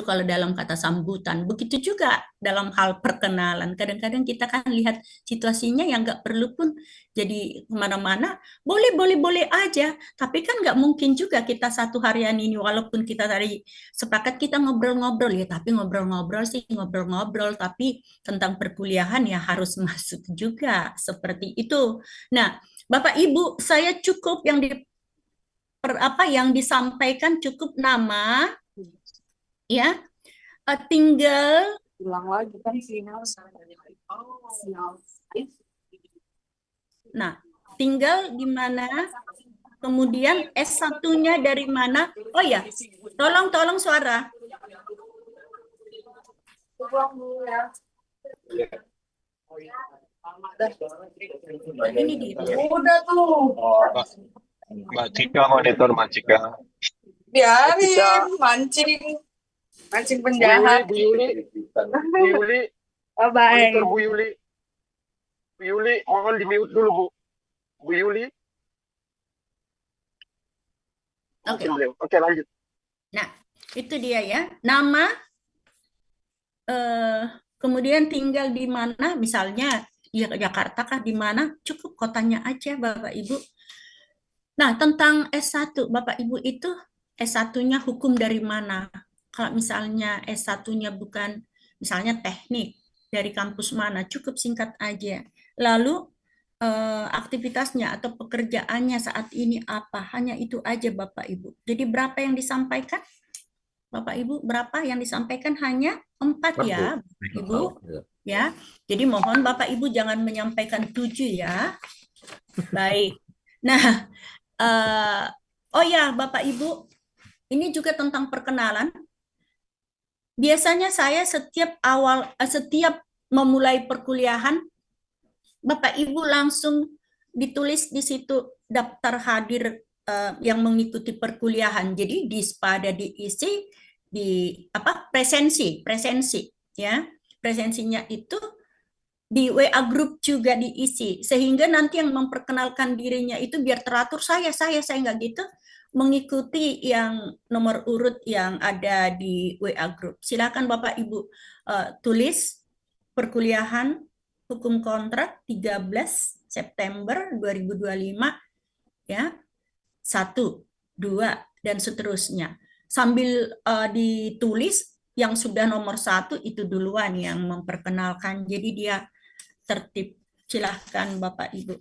kalau dalam kata sambutan. Begitu juga dalam hal perkenalan. Kadang-kadang kita kan lihat situasinya yang nggak perlu pun jadi kemana-mana. Boleh, boleh, boleh aja. Tapi kan nggak mungkin juga kita satu harian ini, walaupun kita tadi sepakat kita ngobrol-ngobrol ya, tapi ngobrol-ngobrol sih ngobrol-ngobrol. Tapi tentang perkuliahan ya harus masuk juga seperti itu. Nah, Bapak Ibu, saya cukup yang yang disampaikan cukup nama ya. Tinggal Ulang lagi kan sinyal. nah, tinggal di mana, kemudian S1-nya dari mana. Oh ya, tolong suara. Ini dia. Udah tuh. Mbak, Mbak Cika monitor Mbak Cika. Biarin mancing. Mancing penjahat. Bu Yuli, Oh, baik. monitor Bu Yuli. Bu Yuli, mohon di mute dulu Bu. Bu Yuli. Oke. Oke, lanjut. Nah, itu dia ya. Nama, kemudian tinggal di mana, misalnya di Jakarta kah, di mana, cukup kotanya aja Bapak Ibu. Nah, tentang S1, Bapak Ibu itu S1-nya hukum dari mana? Kalau misalnya S1-nya bukan, misalnya teknik, dari kampus mana, cukup singkat aja. Lalu, aktivitasnya atau pekerjaannya saat ini apa? Hanya itu aja Bapak Ibu. Jadi berapa yang disampaikan? Bapak Ibu, berapa yang disampaikan? Hanya 4 ya, Bapak Ibu. Ya, jadi mohon Bapak Ibu jangan menyampaikan 7 ya. Baik. Nah, oh ya, Bapak Ibu, ini juga tentang perkenalan. Biasanya saya setiap memulai perkuliahan, Bapak Ibu langsung ditulis di situ daftar hadir yang mengikuti perkuliahan. Jadi di SPADA diisi di presensi ya. Presensinya itu di WA group juga diisi sehingga nanti yang memperkenalkan dirinya itu biar teratur saya nggak gitu mengikuti yang nomor urut yang ada di WA group. Silakan Bapak Ibu tulis perkuliahan hukum kontrak 13 September 2025 ya. 1, 2 dan seterusnya. Sambil ditulis yang sudah nomor 1 itu duluan yang memperkenalkan. Jadi dia tertib. Silahkan Bapak Ibu.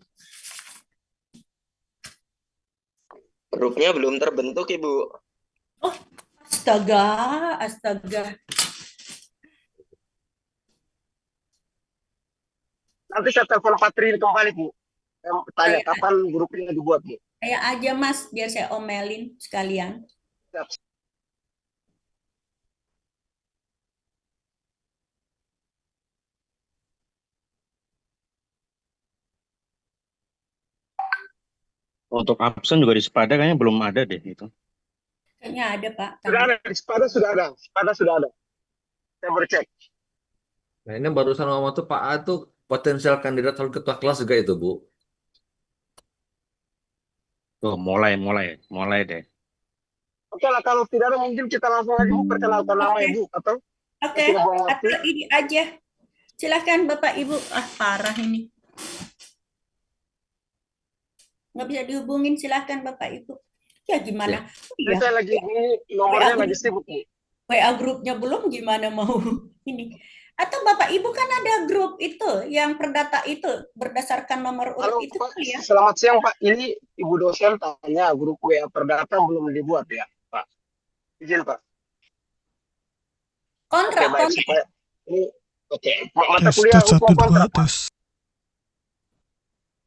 Grupnya belum terbentuk, Ibu. Oh, astaga. Nanti saya telepon Patrin kembali Bu. Saya tanya kapan grupnya dibuat Bu. Saya aja Mas, biar saya omelin sekalian. Siap. Untuk absen juga di Sepada kayaknya belum ada deh itu. Kayaknya ada Pak. Sudah ada, di Sepada sudah ada. Sepada sudah ada. Saya baru cek. Nah, ini barusan ngomong tuh Pak A tuh potensial kandidat calon ketua kelas juga itu, Bu. Tuh, mulai deh. Oke lah, kalau tidak ada mungkin kita langsung aja Bu perkenalkan nama ya Bu. Atau atau ini aja. Silahkan Bapak Ibu. Parah ini. Nggak bisa dihubungin, silahkan Bapak Ibu. Ya gimana? Ya. Saya lagi ini nomornya lagi sibuk Bu. WA grupnya belum, gimana mau ini? Atau Bapak Ibu kan ada grup itu yang perdata itu berdasarkan nomor urut itu Pak, ya. Selamat siang Pak, ini Ibu dosen tanya grup WA perdata belum dibuat ya Pak. Izin Pak. Kontrak. Ini mata kuliah hukum kontrak Pak.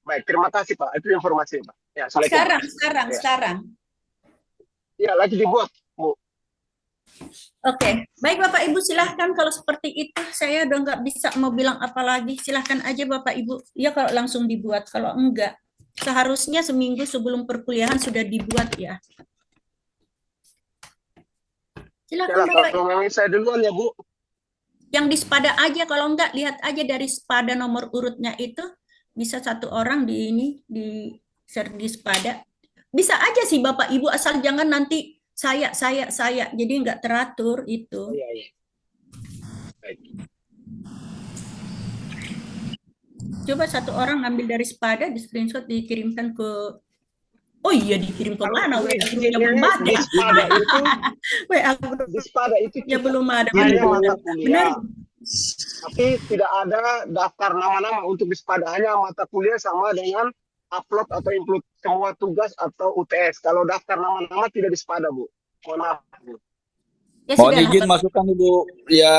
Baik, terima kasih Pak. Itu informasi Pak. Ya, sekarang. Ya, lagi dibuat Bu. Oke, baik Bapak Ibu silahkan kalau seperti itu saya udah nggak bisa mau bilang apa lagi. Silahkan aja Bapak Ibu. Ya kalau langsung dibuat, kalau enggak seharusnya seminggu sebelum perkuliahan sudah dibuat ya. Silahkan Bapak Ibu. Kalau saya duluan ya Bu. Yang di Sepada aja, kalau enggak lihat aja dari Sepada nomor urutnya itu bisa satu orang di share di Sepada. Bisa aja sih Bapak Ibu asal jangan nanti saya, jadi nggak teratur itu. Iya, iya. Baik. Coba satu orang ngambil dari Sepada, di screenshot, dikirimkan ke, oh iya, dikirim ke Kalau mana? WA izin grupnya belum ini ada. WA grupnya Spada itu belum ada. hanya Benar. mata Benar. kuliah. Tapi tidak ada daftar nama-nama untuk Spada, hanya mata kuliah sama dengan upload atau input semua tugas atau UTS. Kalau daftar nama-nama tidak di Spada, Bu. Mohon maaf, Bu. Ya Mohon sudah, izin masukkan Ibu. Ya,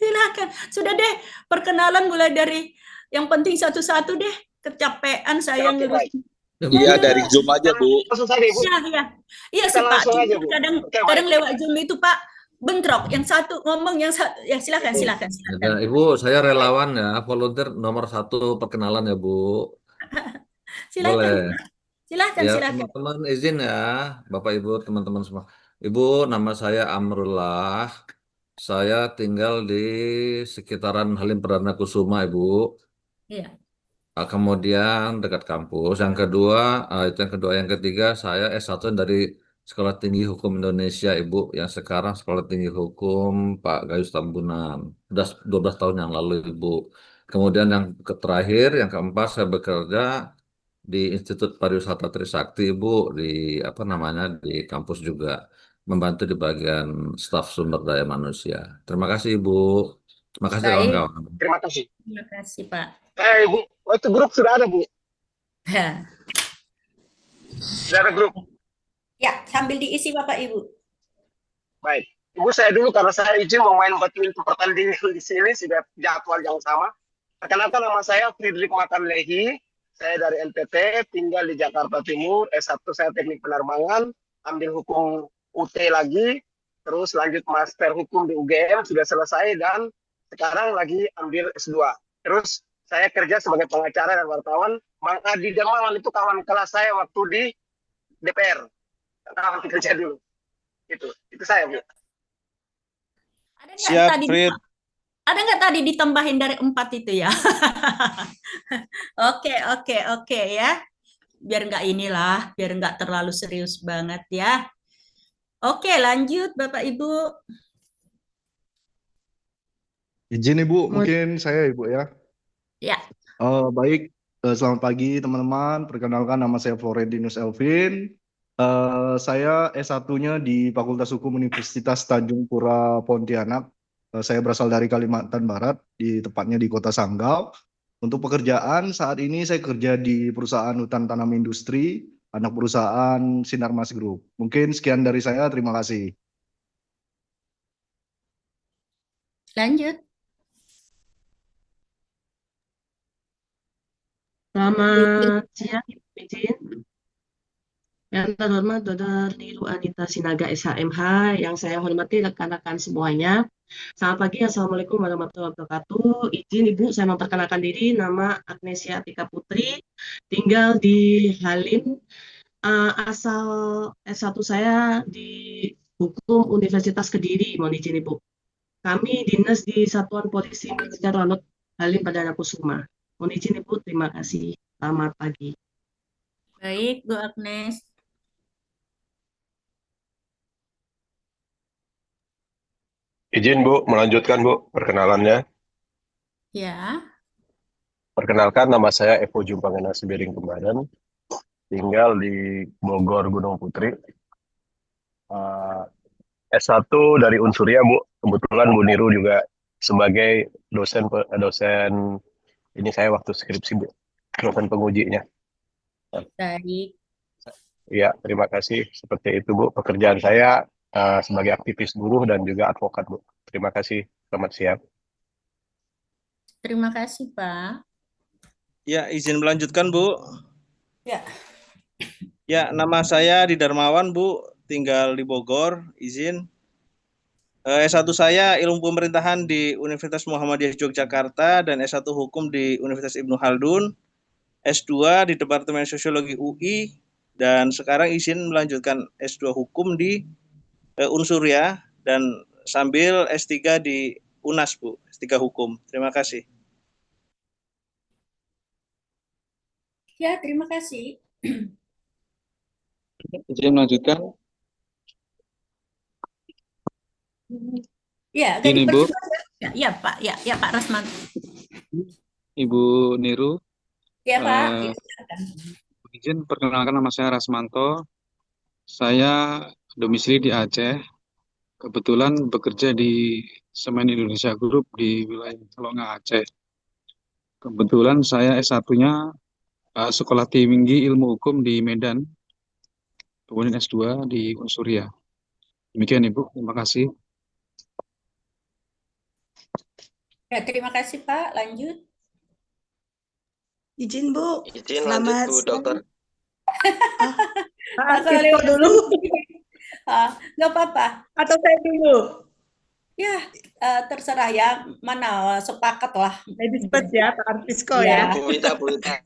silakan. Sudah deh, perkenalan mulai dari yang penting satu-satu deh. Kecapean saya Oke, baik. ngurusin. iya dari Zoom aja Bu. Langsung saja, Bu. Iya Kita sih Pak. langsung Cuma aja, Bu. kadang Oke, kadang baik. lewat Zoom itu Pak bentrok. Yang satu ngomong, yang satu ya silakan. Ya, Ibu, saya relawan ya, volunteer nomor 1 perkenalan ya Bu. Boleh. Silakan. Ya, teman-teman izin ya, Bapak Ibu, teman-teman semua. Ibu, nama saya Amrullah. Saya tinggal di sekitaran Halim Perdana Kusuma, Ibu. Iya. Kemudian dekat kampus. Yang kedua, itu yang kedua. Yang ketiga, saya S1 dari Sekolah Tinggi Hukum Indonesia, Ibu. Yang sekarang Sekolah Tinggi Hukum Pak Gayus Tambunan. Sudah 12 tahun yang lalu, Ibu. Kemudian yang terakhir, yang keempat, saya bekerja di Institut Pariwisata Trisakti, Ibu, di apa namanya, di kampus juga, membantu di bagian staf sumber daya manusia. Terima kasih, Ibu. Terima kasih, Baik. kawan-kawan. Terima kasih. Terima kasih Pak. Bu. Oh, itu grup sudah ada, Bu. Sudah ada grup. Ya, sambil diisi Bapak Ibu. Baik. Ibu, saya dulu karena saya izin mau main badminton pertandingan di sini, sudah jadwal yang sama. Perkenalkan, nama saya Friedrich Matanlehi. Saya dari NTT, tinggal di Jakarta Timur. S1 saya teknik penerbangan, ambil hukum UT lagi, terus lanjut master hukum di UGM, sudah selesai, dan sekarang lagi ambil S2. Terus saya kerja sebagai pengacara dan wartawan. Bang Adi Dermawan itu kawan kelas saya waktu di DPR. Kawan kerja dulu. Itu saya, Bu. Ada nggak Siap, tadi? Frit. Ada nggak tadi ditambahin dari 4 itu ya? Oke ya. Biar nggak terlalu serius banget ya. Oke, lanjut Bapak Ibu. Izin Ibu, mungkin saya Ibu ya. Ya. Baik, selamat pagi teman-teman. Perkenalkan, nama saya Florentinus Elvin. Saya S1-nya di Fakultas Hukum Universitas Tanjung Pura Pontianak. Saya berasal dari Kalimantan Barat, tepatnya di Kota Sanggau. Untuk pekerjaan, saat ini saya kerja di perusahaan hutan tanam industri, anak perusahaan Sinarmas Group. Mungkin sekian dari saya, terima kasih. Lanjut. Selamat siang, Ibu izin. Yang terhormat Dr. Niru Anita Sinaga SHMH, yang saya hormati rekan-rekan semuanya. Selamat pagi, Assalamualaikum warahmatullahi wabarakatuh. Izin Ibu, saya memperkenalkan diri, nama Agnesia Tika Putri, tinggal di Halim. Asal S1 saya di Hukum Universitas Kediri, mohon izin Ibu. Kami dinas di Satuan Polisi Militer Lanut Halim Perdana Kusuma. Mohon izin Ibu, terima kasih. Selamat pagi. Baik, Bu Agnes. Izin Bu, melanjutkan Bu perkenalannya. Ya. Perkenalkan, nama saya Evo Jumpangana Sibiring Kembaran, tinggal di Bogor Gunung Putri. S1 dari Unsurya Bu, kebetulan Bu Niru juga sebagai dosen ini saya waktu skripsi Bu, dosen pengujinya. Baik. Ya, terima kasih. Seperti itu Bu, pekerjaan saya sebagai aktivis buruh dan juga advokat Bu. Terima kasih, selamat siang. Terima kasih Pak. Ya, izin melanjutkan Bu. Ya. Ya, nama saya Didarmawan Bu, tinggal di Bogor, izin. S1 saya Ilmu Pemerintahan di Universitas Muhammadiyah Yogyakarta dan S1 Hukum di Universitas Ibnu Khaldun, S2 di Departemen Sosiologi UI, dan sekarang izin melanjutkan S2 Hukum di Unsurya dan sambil S3 di UNAS Bu, S3 Hukum. Terima kasih. Ya, terima kasih. Izin melanjutkan. Ya, gak Ini Bu, dipercepat. Ya, Pak. Ya, Pak Rasman. Ibu Niru. Ya, Pak. eh, Ya, silakan. izin perkenalkan, nama saya Rasmanto. Saya domisili di Aceh. Kebetulan bekerja di Semen Indonesia Group di wilayah Kelonga, Aceh. Kebetulan saya S1-nya Sekolah Tinggi Ilmu Hukum di Medan, kemudian S2 di Unsuria. Demikian Ibu, terima kasih. Ya, terima kasih, Pak. Lanjut. Izin Bu, Izin lanjut selamat Bu siang. Dokter. Pak Kalau Arifko lewat dulu Nggak apa-apa. atau saya dulu? Ya, terserah ya. Mana sepakat lah. Ladies first ya, Pak Arifko Ya. ya. Bu Wita, Bu Wita.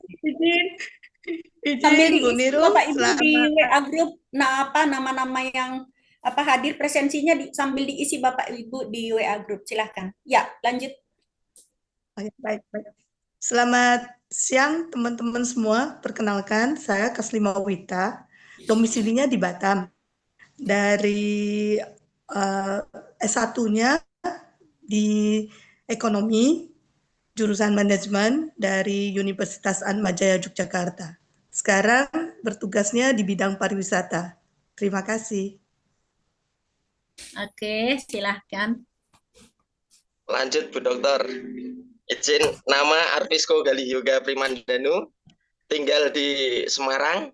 Sambil izin Bu diisi Niru, Bapak Ibu di selamat. WA group. Nah, apa nama-nama yang hadir presensinya sambil diisi Bapak Ibu di WA group. Silahkan. Ya, lanjut. Oh ya, baik. Selamat siang teman-teman semua. Perkenalkan, saya Kaslima Wita, domisilinya di Batam. Dari S1-nya di Ekonomi, jurusan Manajemen dari Universitas Atmajaya Yogyakarta. Sekarang bertugasnya di bidang pariwisata. Terima kasih. Oke, silahkan. Lanjut Bu Dokter. Izin, nama Arvisko Gali Yoga Primandanu, tinggal di Semarang.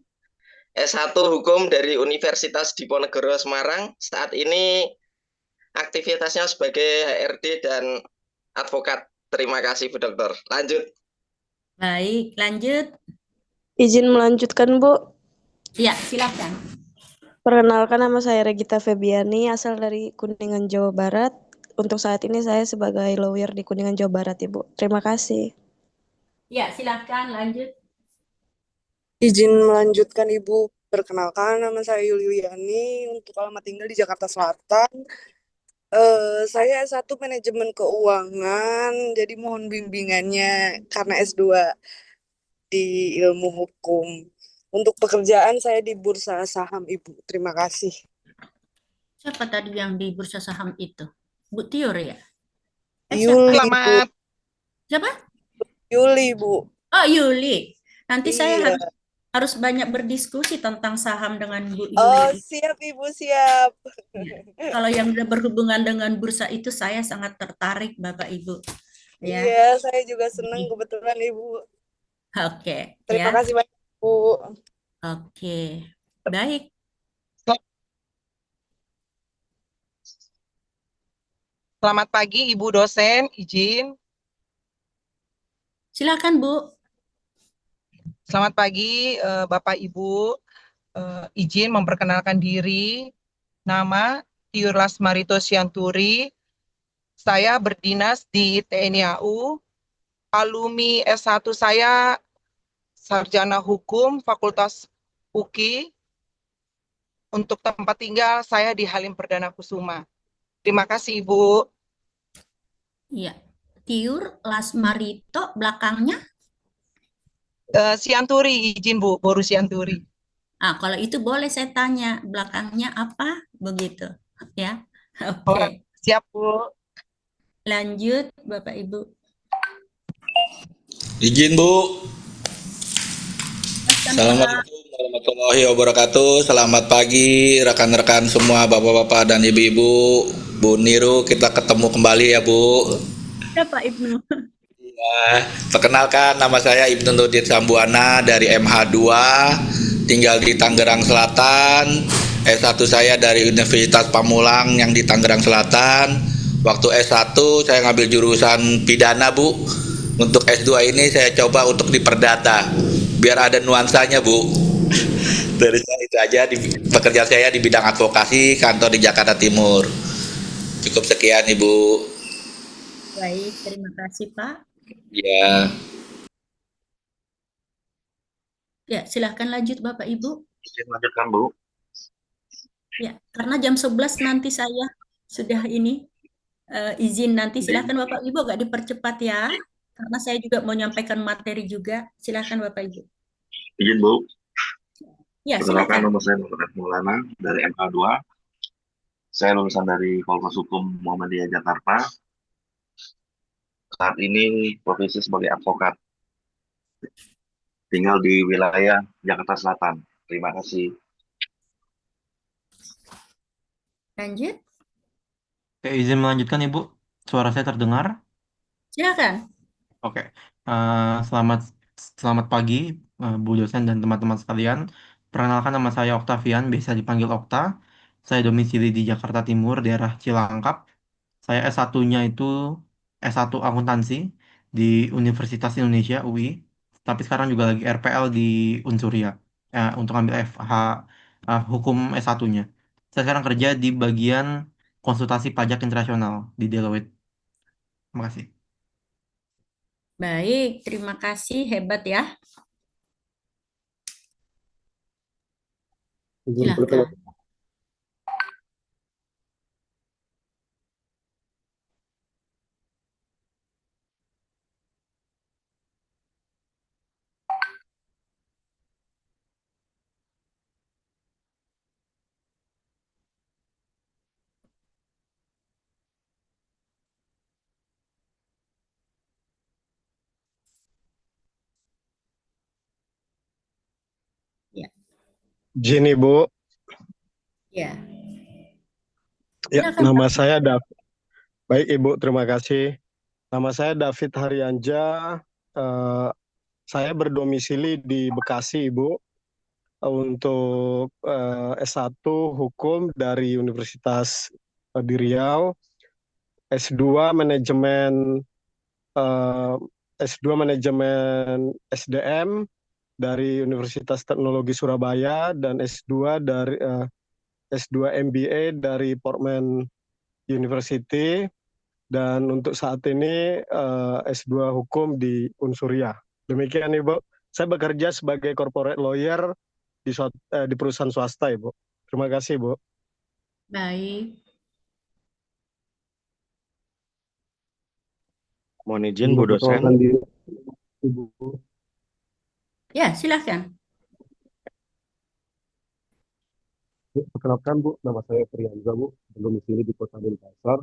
S1 Hukum dari Universitas Diponegoro Semarang. Saat ini aktivitasnya sebagai HRD dan advokat. Terima kasih Bu Dokter. Lanjut. Baik, lanjut. Izin melanjutkan, Bu. Ya, silahkan. Perkenalkan, nama saya Regita Febiani, asal dari Kuningan, Jawa Barat. Untuk saat ini saya sebagai lawyer di Kuningan, Jawa Barat, Ibu. Terima kasih. Ya, silahkan lanjut. Izin melanjutkan Ibu. Perkenalkan, nama saya Yuliani, untuk alamat tinggal di Jakarta Selatan. Saya S1 Manajemen Keuangan, jadi mohon bimbingannya karena S2 di Ilmu Hukum. Untuk pekerjaan saya di Bursa Saham Ibu. Terima kasih. Siapa tadi yang di bursa saham itu? Bu Tiur ya? Yuli, siapa? Bu. Siapa? Yuli, Bu. Oh, Yuli. Nanti saya Iya. harus banyak berdiskusi tentang saham dengan Bu Yuli. Oh, siap Ibu, siap. Kalau yang berhubungan dengan bursa itu saya sangat tertarik, Bapak Ibu. Ya. Iya, saya juga senang kebetulan Ibu. Oke, Terima ya. kasih banyak, Bu. Oke. Baik. Selamat pagi Ibu dosen, izin. Silakan Bu. Selamat pagi Bapak Ibu, izin memperkenalkan diri. Nama Tiur Lasmarito Sianturi. Saya berdinas di TNI AU. Alumni S1 saya Sarjana Hukum Fakultas UKI. Untuk tempat tinggal saya di Halim Perdana Kusuma. Terima kasih Ibu. Iya. Tiur Lasmarito belakangnya? Sianturi, izin Bu, Boru Sianturi. Kalau itu boleh saya tanya belakangnya apa begitu, ya? Oke. Siap Bu. Lanjut Bapak Ibu. Izin Bu. Assalamualaikum warahmatullahi wabarakatuh. Selamat pagi rekan-rekan semua, bapak-bapak dan ibu-ibu. Bu Niru, kita ketemu kembali ya Bu. Siapa Ibnu? Ya, perkenalkan nama saya Ibnu Nurdin Sambuana dari MH2, tinggal di Tangerang Selatan. S1 saya dari Universitas Pamulang yang di Tangerang Selatan. Waktu S1 saya ngambil jurusan pidana Bu. Untuk S2 ini saya coba untuk di perdata, biar ada nuansanya Bu. Dari saya itu aja, pekerjaan saya di bidang advokasi, kantor di Jakarta Timur. Cukup sekian Ibu. Baik, terima kasih Pak. Ya. Ya, silahkan lanjut Bapak Ibu. Lanjutkan Bu. Ya, karena jam 11 nanti saya sudah ini izin nanti. Silahkan Bapak Ibu agak dipercepat ya. Karena saya juga mau menyampaikan materi juga. Silahkan Bapak Ibu. Izin Bu. Ya, Perkenalkan, silakan. nama saya Muhammad Maulana dari MH2. Saya lulusan dari Fakultas Hukum Muhammadiyah Jakarta. Saat ini profesi sebagai advokat. Tinggal di wilayah Jakarta Selatan. Terima kasih. Lanjut. Izin melanjutkan Ibu. Suara saya terdengar? Silakan. Oke. Selamat selamat pagi Bu dosen dan teman-teman sekalian. Perkenalkan, nama saya Oktavian, biasa dipanggil Okta. Saya domisili di Jakarta Timur, daerah Cilangkap. Saya S1-nya itu S1 akuntansi di Universitas Indonesia UI. Tapi sekarang juga lagi RPL di Unsuria untuk ambil FH hukum S1-nya. Saya sekarang kerja di bagian konsultasi pajak internasional di Deloitte. Terima kasih. Baik, terima kasih. Hebat ya. Silakan. Izin Ibu. Ya. Ya, Silakan, nama Pak. saya David. Baik Ibu, terima kasih. Nama saya David Haryanja. Eh, saya berdomisili di Bekasi, Ibu. Untuk S1 Hukum dari Universitas di Riau. S2 Manajemen eh, S2 Manajemen SDM dari Universitas Teknologi Surabaya dan S2 MBA dari Portman University, dan untuk saat ini S2 Hukum di Unsuria. Demikian Ibu. Saya bekerja sebagai corporate lawyer di perusahaan swasta Ibu. Terima kasih Ibu. Baik. Mohon izin Bu dosen. Perkenalkan diri, Ibu. Ya, silakan. Perkenalkan Bu, nama saya Priyanza Bu, domisili di Kota Denpasar.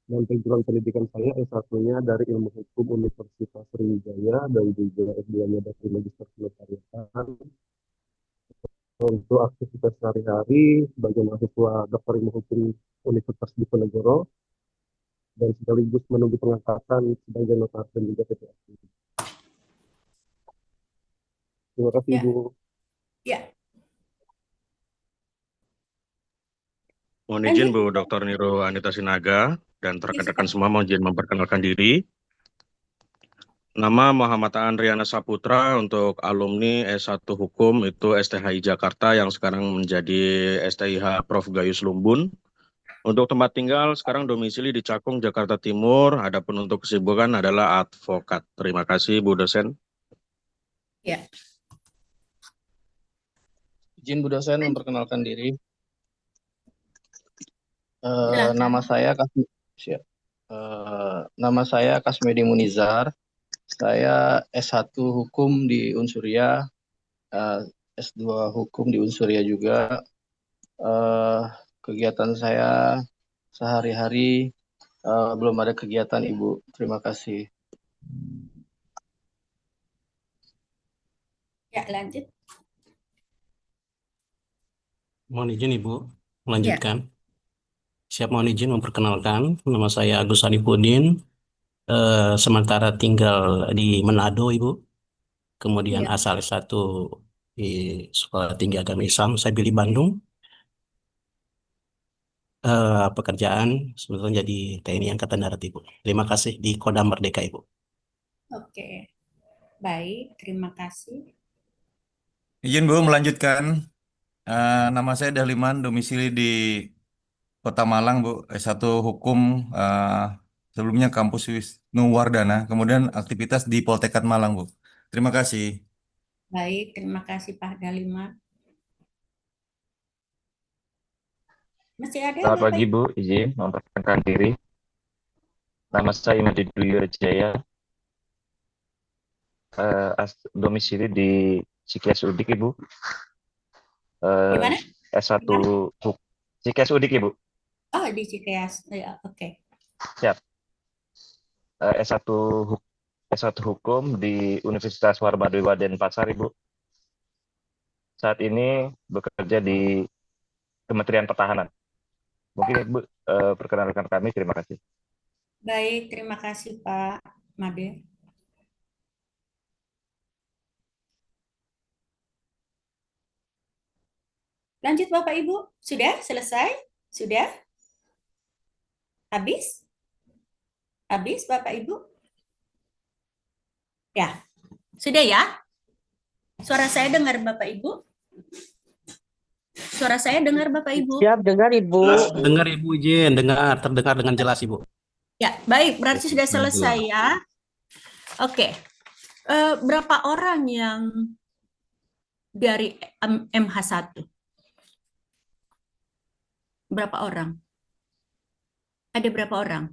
Dan background pendidikan saya S1-nya dari Ilmu Hukum Universitas Sriwijaya dan juga S2-nya dari Magister Penotariatan. Untuk aktivitas sehari-hari sebagai mahasiswa Daftar Ilmu Hukum Universitas Diponegoro dan sekaligus menunggu pengangkatan sebagai notaris dan juga PPS. Terima kasih Ya. Ibu. Ya. Mohon izin Bu Dr. Niro Anita Sinaga dan rekan-rekan semua mohon izin memperkenalkan diri. Nama Muhammad Andriana Saputra untuk alumni S1 Hukum itu STHI Jakarta yang sekarang menjadi STIH Prof. Gayus Lumbun. Untuk tempat tinggal sekarang domisili di Cakung, Jakarta Timur. Adapun untuk kesibukan adalah advokat. Terima kasih Bu dosen. Ya. Izin Bu dosen memperkenalkan diri. Silakan. Nama saya Kasmedi Munizar. Saya S1 Hukum di Unsuria, S2 Hukum di Unsuria juga. Kegiatan saya sehari-hari belum ada kegiatan Ibu. Terima kasih. Ya, lanjut. Mohon izin Ibu, melanjutkan. Siap, mohon izin memperkenalkan. Nama saya Agus Arifudin. Sementara tinggal di Manado, Ibu. Kemudian Ya. asal S1 di Sekolah Tinggi Agama Islam, saya pilih Bandung. Pekerjaan sebetulnya jadi TNI Angkatan Darat, Ibu. Terima kasih di Kodam Merdeka, Ibu. Oke. Baik, terima kasih. Izin Bu melanjutkan. Nama saya Dahliman, domisili di Kota Malang Bu, S1 Hukum, sebelumnya kampus Wisnu Wardana, kemudian aktivitas di Poltekkad Malang Bu. Terima kasih. Baik, terima kasih Pak Dalima. Masih ada Selamat Bapak pagi Ibu? Bu, izin memperkenalkan diri. Nama saya Imadi Dwi Wirjaya, domisili di Psikias Udik Ibu. Gimana? S1 Psikias Udik Ibu. Oh, di Cikeas. Ya, oke. Siap. S1 S1 Hukum di Universitas Warmadewa Denpasar Ibu. Saat ini bekerja di Kementerian Pertahanan. Mungkin Ibu perkenalkan kami, terima kasih. Baik, terima kasih Pak Made. Lanjut Bapak Ibu, sudah selesai? Sudah? Habis? Habis Bapak Ibu? Ya, sudah ya? Suara saya dengar Bapak Ibu? Suara saya dengar Bapak Ibu? Siap dengar Ibu. Jelas, dengar Ibu izin, terdengar dengan jelas Ibu. Ya, baik, berarti sudah selesai ya. Oke. Berapa orang yang dari MH1? Berapa orang? Ada berapa orang?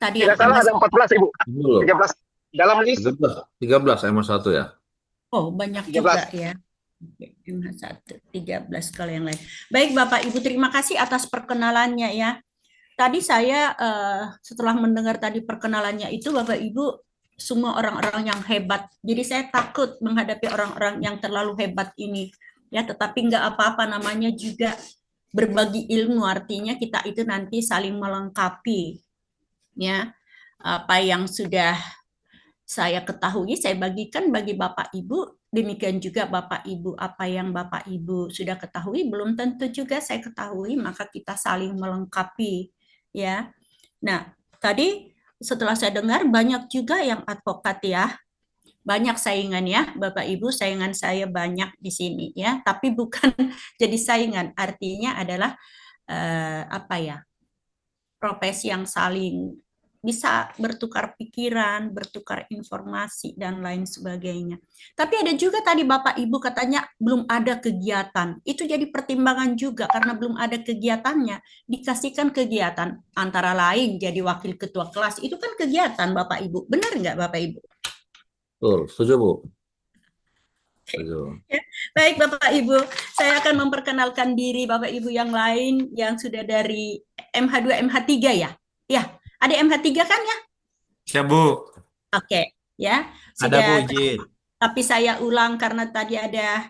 Tadi Tidak salah ada 14 Ibu. 13 dalam list. 13 MH1 ya. Oh, banyak 13. juga ya. MH1, 13 kalau yang lain. Baik Bapak Ibu, terima kasih atas perkenalannya ya. Tadi saya setelah mendengar tadi perkenalannya itu Bapak Ibu semua orang-orang yang hebat. Jadi saya takut menghadapi orang-orang yang terlalu hebat ini. Ya, tetapi nggak apa-apa, namanya juga berbagi ilmu, artinya kita itu nanti saling melengkapi. Ya, apa yang sudah saya ketahui saya bagikan bagi Bapak Ibu, demikian juga Bapak Ibu apa yang Bapak Ibu sudah ketahui belum tentu juga saya ketahui, maka kita saling melengkapi ya. Nah, tadi setelah saya dengar banyak juga yang advokat ya. Banyak saingan ya, Bapak Ibu, saingan saya banyak di sini ya, tapi bukan jadi saingan, artinya adalah apa ya? Profesi yang saling bisa bertukar pikiran, bertukar informasi, dan lain sebagainya. Tapi ada juga tadi Bapak Ibu katanya belum ada kegiatan. Itu jadi pertimbangan juga karena belum ada kegiatannya. Dikasihkan kegiatan, antara lain jadi wakil ketua kelas. Itu kan kegiatan Bapak Ibu. Benar nggak Bapak Ibu? Betul, setuju Bu. Setuju. Ya, baik Bapak Ibu, saya akan memperkenalkan diri Bapak Ibu yang lain yang sudah dari MH2, MH3 ya. Ya, ada MH3 kan ya? Siap Bu. Oke, ya. Ada Bu Sudah, izin. tapi saya ulang karena tadi ada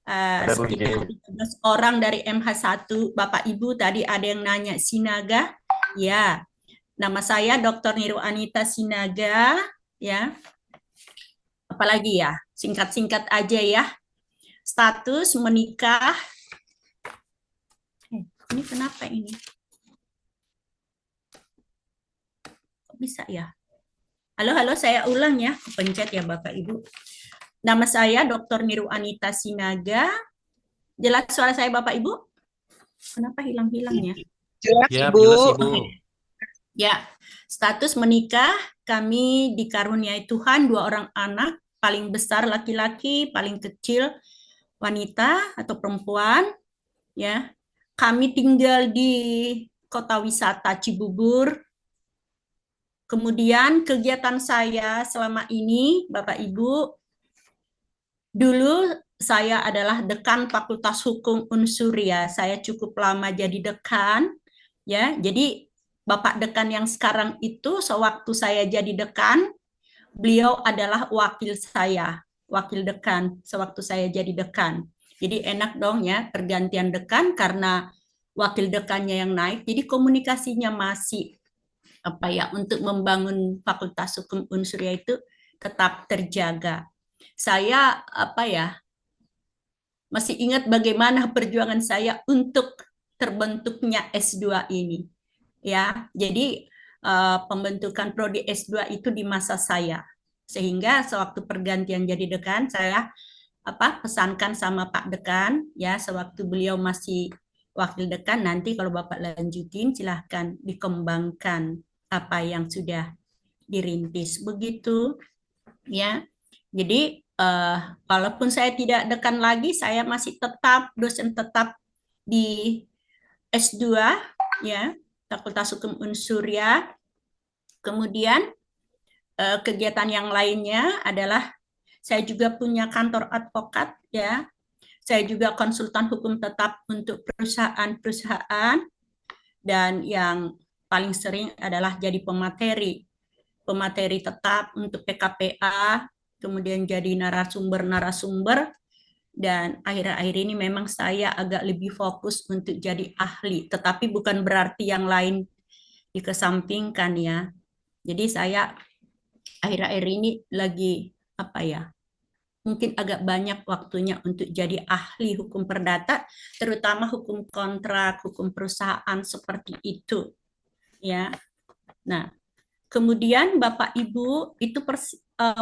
Ada Bu sekitar izin. 13 orang dari MH1. Bapak Ibu tadi ada yang nanya Sinaga. Ya, nama saya Dr. Niru Anita Sinaga. Ya, apalagi ya, singkat-singkat aja ya. Status menikah. Ini kenapa ini? Kok bisa ya? Halo, saya ulang ya. Pencet ya Bapak Ibu. Nama saya Dr. Niru Anita Sinaga. Jelas suara saya Bapak Ibu? Kenapa hilang-hilang ya? Jelas Ya, Ibu. jelas Ibu. Ya, status menikah, kami dikaruniai Tuhan 2 orang anak, paling besar laki-laki, paling kecil wanita atau perempuan. Ya, kami tinggal di kota wisata Cibubur. Kemudian kegiatan saya selama ini, Bapak Ibu, dulu saya adalah dekan Fakultas Hukum Unsuria. Saya cukup lama jadi dekan, ya. Jadi Bapak dekan yang sekarang itu, sewaktu saya jadi dekan, beliau adalah wakil saya, wakil dekan sewaktu saya jadi dekan. Jadi enak dong ya pergantian dekan karena wakil dekannya yang naik. Jadi komunikasinya masih apa ya untuk membangun Fakultas Hukum Unsuria itu tetap terjaga. Saya apa ya masih ingat bagaimana perjuangan saya untuk terbentuknya S2 ini. Ya, jadi pembentukan prodi S2 itu di masa saya. Sehingga sewaktu pergantian jadi dekan saya pesankan sama Pak Dekan ya sewaktu beliau masih wakil dekan, nanti kalau Bapak lanjutin silahkan dikembangkan apa yang sudah dirintis begitu ya. Jadi walaupun saya tidak dekan lagi, saya masih tetap dosen tetap di S2 ya, Fakultas Hukum Unsuria. Kemudian kegiatan yang lainnya adalah Saya juga punya kantor advokat ya. Saya juga konsultan hukum tetap untuk perusahaan-perusahaan, dan yang paling sering adalah jadi pemateri tetap untuk PKPA, kemudian jadi narasumber, dan akhir-akhir ini memang saya agak lebih fokus untuk jadi ahli, tetapi bukan berarti yang lain dikesampingkan ya. Jadi saya akhir-akhir ini lagi mungkin agak banyak waktunya untuk jadi ahli hukum perdata, terutama hukum kontrak, hukum perusahaan seperti itu ya. Nah, kemudian Bapak Ibu itu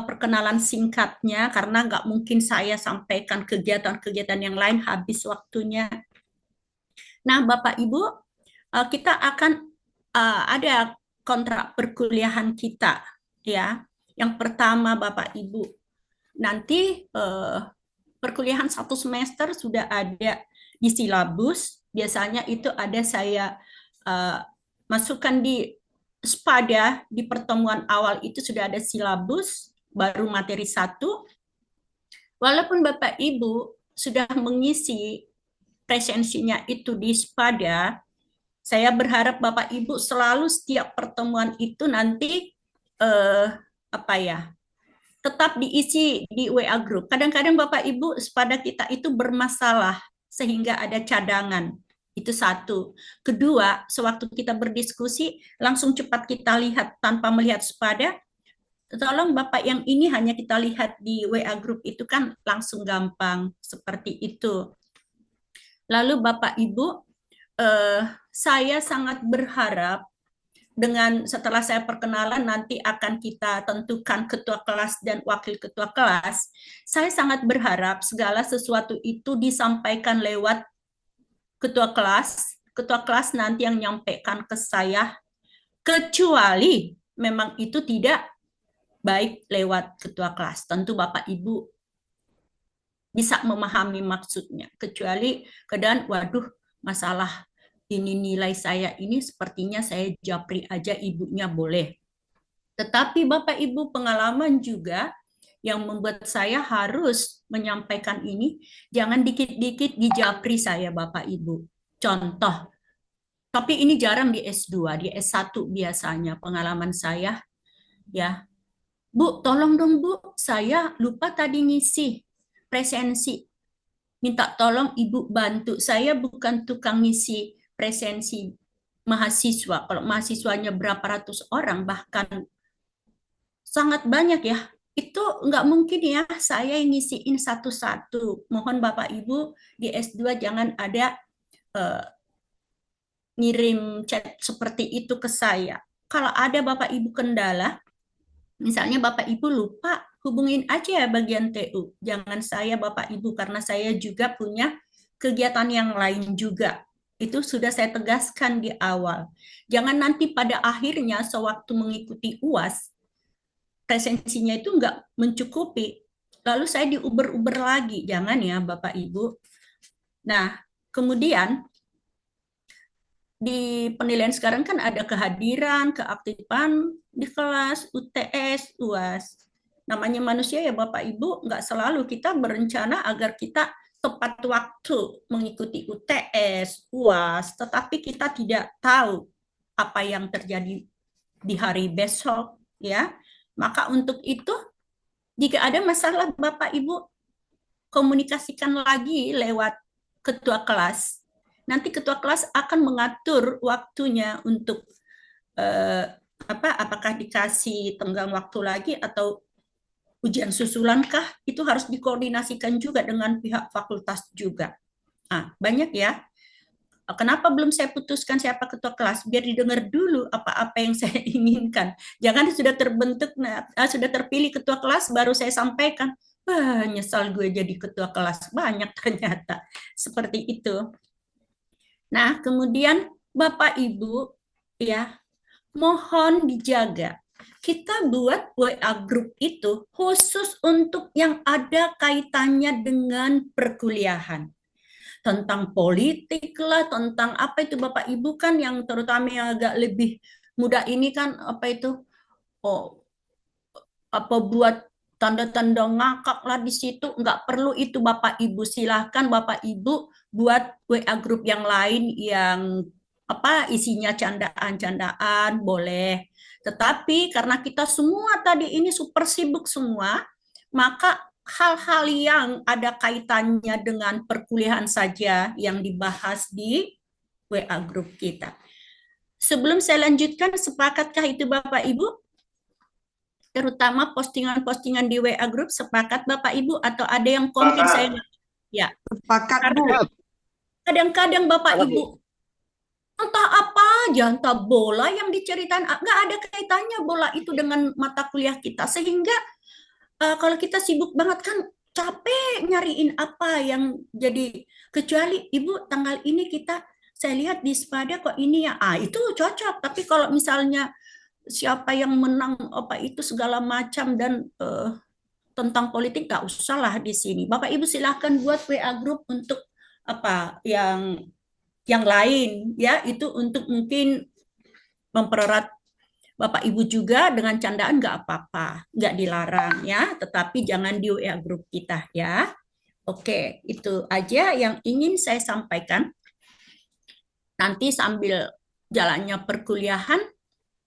perkenalan singkatnya, karena nggak mungkin saya sampaikan kegiatan-kegiatan yang lain, habis waktunya. Nah, Bapak Ibu, kita akan ada kontrak perkuliahan kita ya. Yang pertama Bapak Ibu, nanti perkuliahan 1 semester sudah ada di silabus. Biasanya itu ada saya masukkan di SPADA, di pertemuan awal itu sudah ada silabus, baru materi 1. Walaupun Bapak Ibu sudah mengisi presensinya itu di SPADA, saya berharap Bapak Ibu selalu setiap pertemuan itu nanti tetap diisi di WA group. Kadang-kadang Bapak Ibu SPADA kita itu bermasalah sehingga ada cadangan. Itu satu. Kedua, sewaktu kita berdiskusi, langsung cepat kita lihat tanpa melihat SPADA. Tolong Bapak, yang ini hanya kita lihat di WA group itu kan langsung gampang seperti itu. Lalu Bapak Ibu, saya sangat berharap setelah saya perkenalan nanti akan kita tentukan ketua kelas dan wakil ketua kelas. Saya sangat berharap segala sesuatu itu disampaikan lewat ketua kelas. Ketua kelas nanti yang nyampaikan ke saya, kecuali memang itu tidak baik lewat ketua kelas. Tentu Bapak Ibu bisa memahami maksudnya. Kecuali keadaan, waduh, masalah ini nilai saya ini sepertinya saya japri aja, ibunya boleh. Tetapi Bapak Ibu, pengalaman juga yang membuat saya harus menyampaikan ini, jangan dikit-dikit dijapri saya Bapak Ibu. Contoh, tapi ini jarang di S2, di S1 biasanya pengalaman saya ya. Bu, tolong dong Bu, saya lupa tadi ngisi presensi. Minta tolong Ibu bantu. Saya bukan tukang ngisi presensi mahasiswa. Kalau mahasiswanya berapa ratus orang, bahkan sangat banyak ya, itu nggak mungkin ya saya yang ngisiin satu-satu. Mohon Bapak Ibu di S2 jangan ada ngirim chat seperti itu ke saya. Kalau ada Bapak Ibu kendala, misalnya Bapak Ibu lupa, hubungin aja bagian TU. Jangan saya Bapak Ibu, karena saya juga punya kegiatan yang lain juga. Itu sudah saya tegaskan di awal. Jangan nanti pada akhirnya sewaktu mengikuti UAS, presensinya itu nggak mencukupi. Lalu saya diuber-uber lagi. Jangan ya Bapak Ibu. Nah, kemudian di penilaian sekarang kan ada kehadiran, keaktifan di kelas, UTS, UAS. Namanya manusia ya Bapak Ibu, nggak selalu kita berencana agar kita tepat waktu mengikuti UTS, UAS, tetapi kita tidak tahu apa yang terjadi di hari besok, ya. Maka untuk itu, jika ada masalah Bapak Ibu, komunikasikan lagi lewat ketua kelas. Nanti ketua kelas akan mengatur waktunya untuk apakah dikasih tenggang waktu lagi atau ujian susulankah, itu harus dikoordinasikan juga dengan pihak fakultas juga. Nah, banyak ya. Kenapa belum saya putuskan siapa ketua kelas? Biar didengar dulu apa-apa yang saya inginkan. Jangan sudah terbentuk, sudah terpilih ketua kelas, baru saya sampaikan. Wah, nyesal gue jadi ketua kelas. Banyak ternyata. Seperti itu. Nah, kemudian Bapak Ibu, ya, mohon dijaga. Kita buat WA group itu khusus untuk yang ada kaitannya dengan perkuliahan. Tentang politik lah, tentang apa itu Bapak Ibu kan yang terutama yang agak lebih muda ini kan apa itu, buat tanda-tanda ngakak lah di situ, nggak perlu itu Bapak Ibu. Silahkan Bapak Ibu buat WA grup yang lain yang isinya candaan-candaan, boleh. Tetapi karena kita semua tadi ini super sibuk semua, maka hal-hal yang ada kaitannya dengan perkuliahan saja yang dibahas di WA grup kita. Sebelum saya lanjutkan, sepakatkah itu Bapak Ibu? Terutama postingan-postingan di WA Group, sepakat Bapak Ibu atau ada yang komplain saya? Ya. Sepakat, Bu. Kadang-kadang Bapak Ibu, entah apa aja, entah bola yang diceritain, nggak ada kaitannya bola itu dengan mata kuliah kita. Sehingga kalau kita sibuk banget kan capek nyariin apa yang jadi, kecuali Ibu tanggal ini saya lihat di Spada kok ini ya, itu cocok. Tapi kalau misalnya siapa yang menang itu segala macam dan tentang politik nggak usah lah di sini. Bapak Ibu silahkan buat WA group untuk yang lain ya, itu untuk mungkin mempererat Bapak Ibu juga dengan candaan, nggak apa-apa, nggak dilarang ya, tetapi jangan di WA group kita ya. Oke, itu aja yang ingin saya sampaikan. Nanti sambil jalannya perkuliahan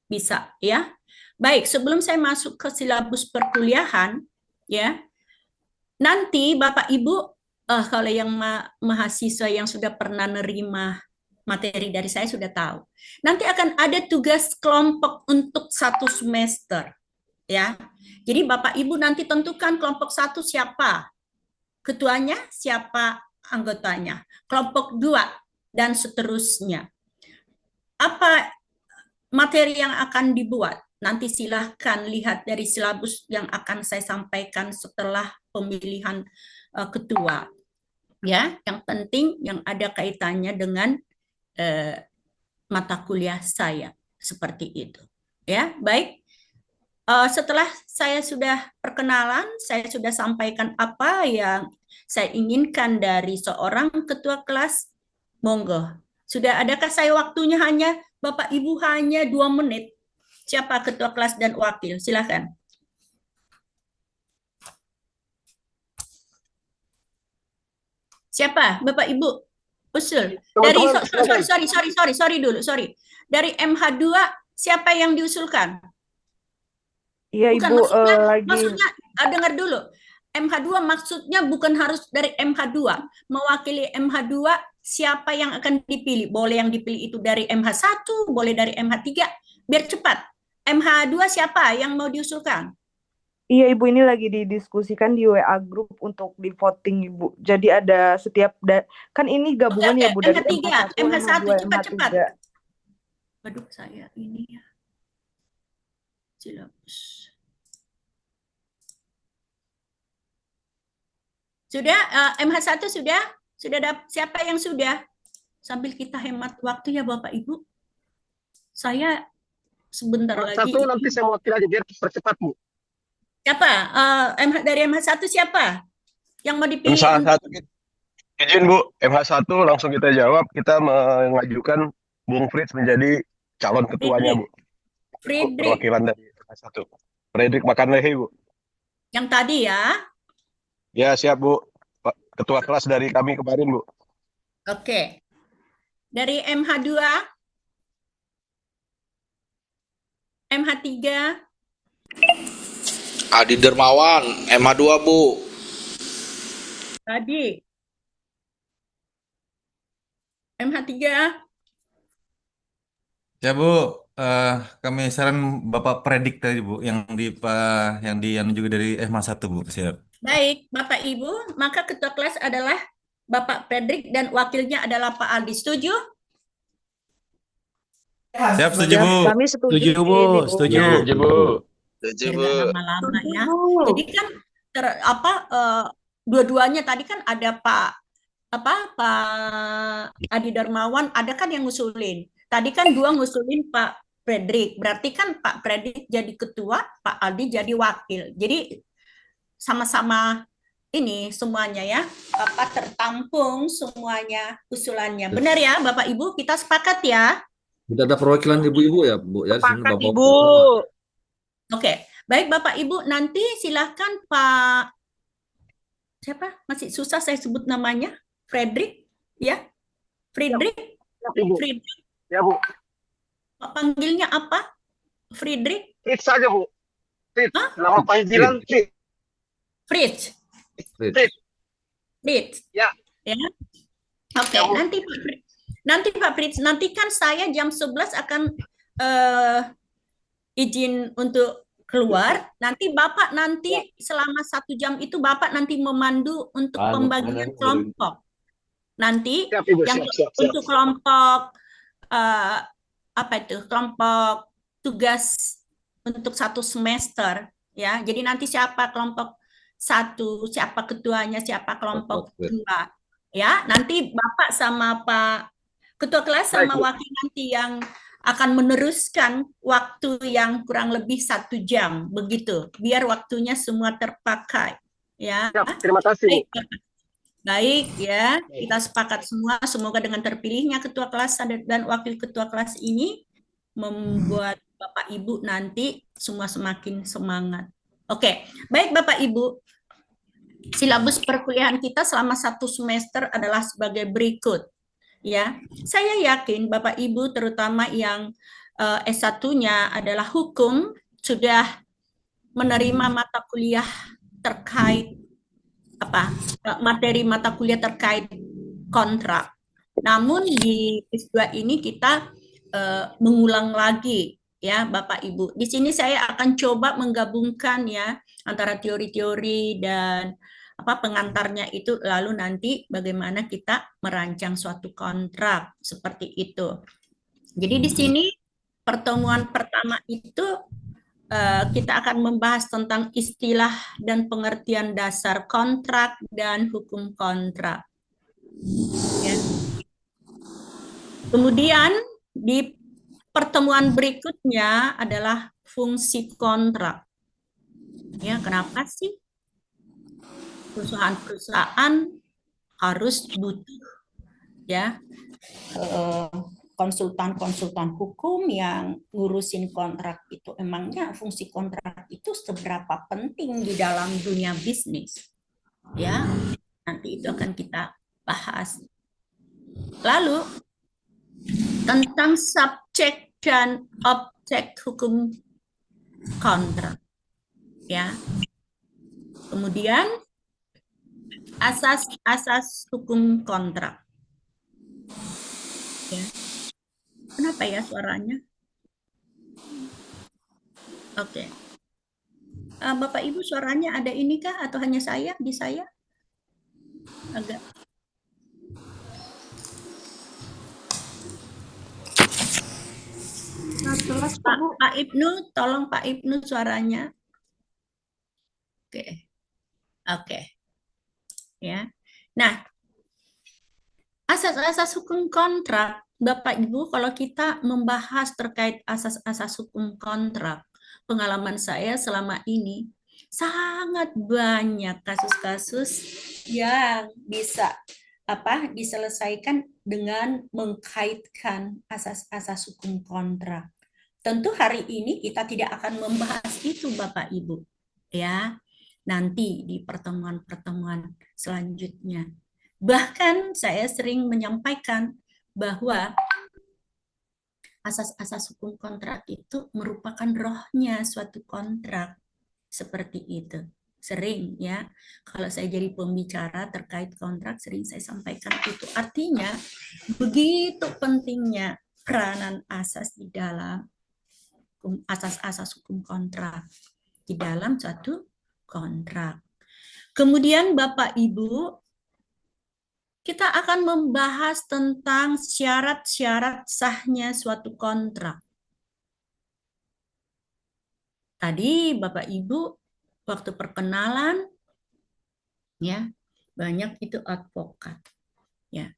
bisa ya. Baik, sebelum saya masuk ke silabus perkuliahan ya, nanti Bapak Ibu kalau yang mahasiswa yang sudah pernah nerima materi dari saya sudah tahu. Nanti akan ada tugas kelompok untuk 1 semester ya. Jadi Bapak Ibu nanti tentukan kelompok 1 siapa ketuanya, siapa anggotanya, kelompok 2 dan seterusnya. Apa materi yang akan dibuat? Nanti silahkan lihat dari silabus yang akan saya sampaikan setelah pemilihan ketua. Ya, yang penting yang ada kaitannya dengan mata kuliah saya seperti itu. Ya, baik. Setelah saya sudah perkenalan, saya sudah sampaikan apa yang saya inginkan dari seorang ketua kelas. Monggo. Sudah adakah saya waktunya hanya Bapak Ibu hanya 2 menit? Siapa ketua kelas dan wakil? Silakan. Siapa? Bapak Ibu usul. Dari sorry. Dari MH2 siapa yang diusulkan? Iya Bukan, Ibu, maksudnya dengar dulu. MH2 maksudnya bukan harus dari MH2. Mewakili MH2 siapa yang akan dipilih? Boleh yang dipilih itu dari MH1, boleh dari MH3. Biar cepat. MH2 siapa yang mau diusulkan? Iya Ibu, ini lagi didiskusikan di WA group untuk di voting Ibu. Jadi ada setiap kan ini gabungan ya Bu, dari MH3, MH1 cepat-cepat. Waduh, saya ini ya. Silabus. Sudah, MH1 sudah? Siapa yang sudah? Sambil kita hemat waktu ya Bapak Ibu. Saya sebentar lagi. Satu nanti saya mau aja biar percepat Bu. Siapa? Dari MH1 siapa? Yang mau dipilih? MH1, izin Bu, MH1 langsung kita jawab. Kita mengajukan Bung Fritz menjadi calon ketuanya Bu. Friedrich. Perwakilan dari MH1. Friedrich Makanlehi Bu. Yang tadi ya? Ya siap Bu. Ketua kelas dari kami kemarin Bu. Oke. Dari MH2? MH3? Adi Dermawan, MH2 Bu. Tadi. MH3? Ya Bu, kami saran Bapak Predik tadi Bu, yang juga dari MH1 Bu, siap. Baik, Bapak Ibu, maka ketua kelas adalah Bapak Fredrik dan wakilnya adalah Pak Aldi. Setuju? Siap, setuju Bu. Kami setuju Bu, setuju Bu. Biar nggak lama-lama ya. Jadi kan dua-duanya tadi kan ada Pak Adi Darmawan, ada kan yang ngusulin. Tadi kan 2 ngusulin Pak Fredrik. Berarti kan Pak Fredrik jadi ketua, Pak Aldi jadi wakil. Jadi sama-sama ini semuanya ya, tertampung semuanya usulannya. Benar ya Bapak Ibu, kita sepakat ya? Tidak ada perwakilan ibu-ibu ya Bu ya? Sepakat Bapak. Ibu. Oke, Baik Bapak Ibu, nanti silahkan Pak, siapa? Masih susah saya sebut namanya, Frederick, ya? Friedrich? Ibu. Friedrich. Ya, Bu. Panggilnya apa? Friedrich? Fritz saja, Bu. Fritz. Nama panggilan Fritz. Fritz. Fritz. Fritz. Ya. Ya. Oke, nanti Pak Fritz, nanti kan saya jam 11 akan izin untuk keluar. Nanti Bapak selama 1 jam itu Bapak nanti memandu untuk pembagian kelompok. Nanti untuk kelompok apa itu? Kelompok tugas untuk 1 semester, ya. Jadi nanti siapa kelompok 1, siapa ketuanya, siapa kelompok 2, ya. Nanti Bapak sama Pak Ketua kelas sama wakil nanti yang akan meneruskan waktu yang kurang lebih 1 jam, begitu. Biar waktunya semua terpakai, ya. Terima kasih. Baik ya, kita sepakat semua. Semoga dengan terpilihnya ketua kelas dan wakil ketua kelas ini membuat Bapak Ibu nanti semua semakin semangat. Oke, baik Bapak Ibu. Silabus perkuliahan kita selama 1 semester adalah sebagai berikut. Ya, saya yakin Bapak Ibu terutama yang S1-nya adalah hukum sudah menerima mata kuliah terkait materi mata kuliah terkait kontrak. Namun di S2 ini kita mengulang lagi ya Bapak Ibu. Di sini saya akan coba menggabungkan ya antara teori-teori dan pengantarnya itu, lalu nanti bagaimana kita merancang suatu kontrak seperti itu. Jadi di sini pertemuan pertama itu kita akan membahas tentang istilah dan pengertian dasar kontrak dan hukum kontrak. Ya. Kemudian di pertemuan berikutnya adalah fungsi kontrak. Ya, kenapa sih perusahaan-perusahaan harus butuh ya konsultan-konsultan hukum yang ngurusin kontrak itu? Emangnya fungsi kontrak itu seberapa penting di dalam dunia bisnis? Ya, nanti itu akan kita bahas. Lalu tentang subjek dan objek hukum kontrak. Ya. Kemudian asas hukum kontrak. Ya. Kenapa ya suaranya? Oke. Bapak Ibu suaranya ada ini kah atau hanya saya? Di saya? Agak. Pak Ibnu, tolong Pak Ibnu suaranya. Oke. Oke. Ya. Nah, asas-asas hukum kontrak, Bapak Ibu, kalau kita membahas terkait asas-asas hukum kontrak, pengalaman saya selama ini sangat banyak kasus-kasus yang bisa diselesaikan dengan mengkaitkan asas-asas hukum kontrak. Tentu hari ini kita tidak akan membahas itu Bapak Ibu, ya. Nanti di pertemuan-pertemuan selanjutnya. Bahkan saya sering menyampaikan bahwa asas-asas hukum kontrak itu merupakan rohnya suatu kontrak. Seperti itu. Sering ya, kalau saya jadi pembicara terkait kontrak, sering saya sampaikan itu. Artinya, begitu pentingnya peranan asas di dalam asas-asas hukum kontrak di dalam suatu kontrak. Kemudian Bapak Ibu, kita akan membahas tentang syarat-syarat sahnya suatu kontrak. Tadi Bapak Ibu waktu perkenalan ya, banyak itu advokat. Ya.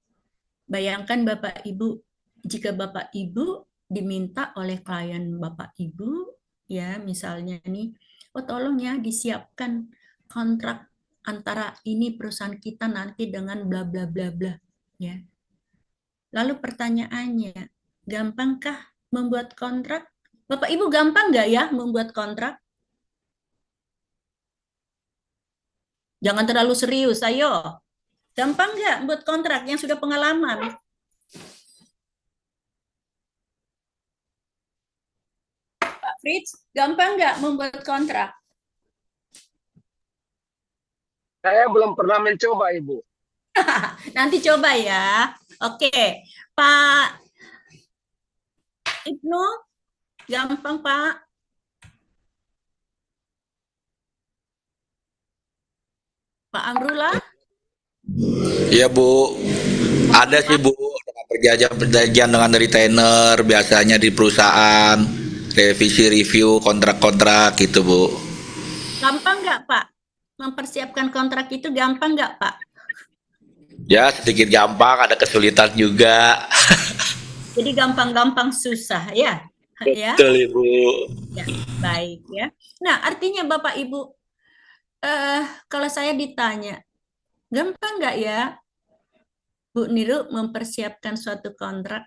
Bayangkan Bapak Ibu, jika Bapak Ibu diminta oleh klien Bapak Ibu ya, misalnya nih, oh tolong ya disiapkan kontrak antara ini perusahaan kita nanti dengan bla bla bla bla ya. Lalu pertanyaannya, gampangkah membuat kontrak? Bapak Ibu gampang nggak ya membuat kontrak? Jangan terlalu serius, ayo. Gampang nggak buat kontrak yang sudah pengalaman? Pak Fritz, gampang nggak membuat kontrak? Saya belum pernah mencoba, Ibu. Nanti coba ya. Oke, Pak Ibnu, gampang Pak. Pak Amrullah? Iya Bu, ada sih Bu, dengan perjanjian dengan retainer, biasanya di perusahaan, revisi review kontrak-kontrak gitu Bu. Gampang nggak Pak? Mempersiapkan kontrak itu gampang nggak Pak? Ya sedikit gampang, ada kesulitan juga. Jadi gampang-gampang susah ya? Ya. Betul Ibu. Ya, baik ya. Nah, artinya Bapak Ibu, kalau saya ditanya, gampang nggak ya Bu Niru mempersiapkan suatu kontrak?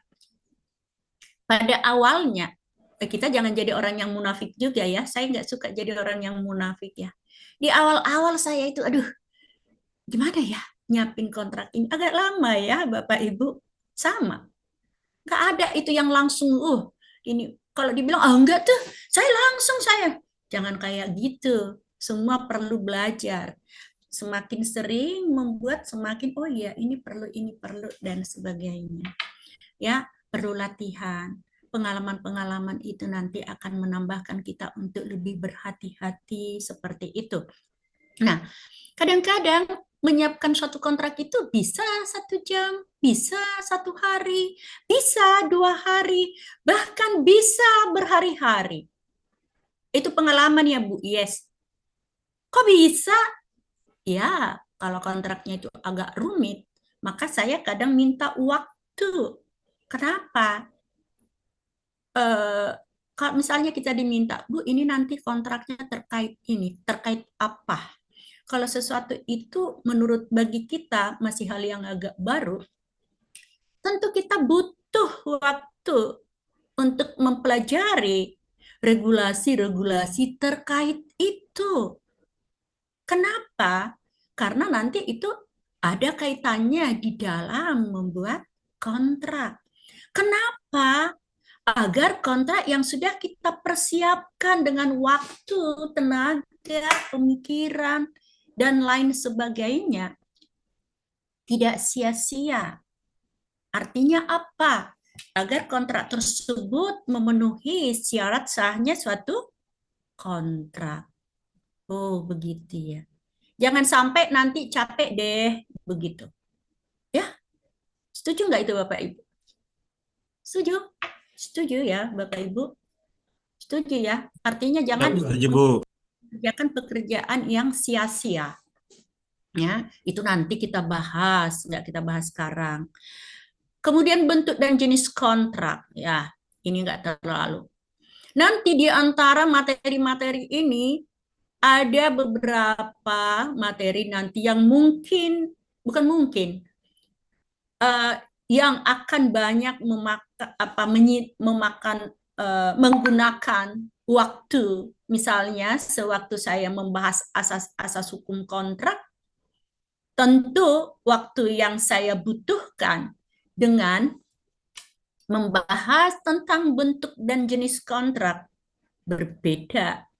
Pada awalnya, kita jangan jadi orang yang munafik juga ya. Saya nggak suka jadi orang yang munafik ya. Di awal-awal saya itu, aduh, gimana ya nyiapin kontrak ini? Agak lama ya Bapak Ibu. Sama. Nggak ada itu yang langsung, ini kalau dibilang, enggak tuh, saya. Jangan kayak gitu. Semua perlu belajar. Semakin sering membuat, semakin, oh iya, ini perlu, dan sebagainya. Ya, perlu latihan. Pengalaman-pengalaman itu nanti akan menambahkan kita untuk lebih berhati-hati seperti itu. Nah, kadang-kadang menyiapkan suatu kontrak itu bisa 1 jam, bisa 1 hari, bisa 2 hari, bahkan bisa berhari-hari. Itu pengalaman ya Bu, yes. Kok bisa? Ya, kalau kontraknya itu agak rumit, maka saya kadang minta waktu. Kenapa? Kalau misalnya kita diminta, Bu, ini nanti kontraknya terkait ini, terkait apa? Kalau sesuatu itu menurut bagi kita masih hal yang agak baru, tentu kita butuh waktu untuk mempelajari regulasi-regulasi terkait itu. Kenapa? Karena nanti itu ada kaitannya di dalam membuat kontrak. Kenapa? Agar kontrak yang sudah kita persiapkan dengan waktu, tenaga, pemikiran, dan lain sebagainya tidak sia-sia. Artinya apa? Agar kontrak tersebut memenuhi syarat sahnya suatu kontrak. Oh, begitu ya. Jangan sampai nanti capek deh, begitu. Ya, setuju nggak itu Bapak Ibu? Setuju? Setuju ya Bapak Ibu? Setuju ya? Artinya jangan Setuju, Bu. mengerjakan pekerjaan yang sia-sia. Ya, itu nanti kita bahas, nggak kita bahas sekarang. Kemudian bentuk dan jenis kontrak, ya ini nggak terlalu. Nanti di antara materi-materi ini ada beberapa materi nanti yang mungkin, bukan mungkin, yang akan banyak menggunakan waktu. Misalnya sewaktu saya membahas asas hukum kontrak, tentu waktu yang saya butuhkan dengan membahas tentang bentuk dan jenis kontrak berbeda.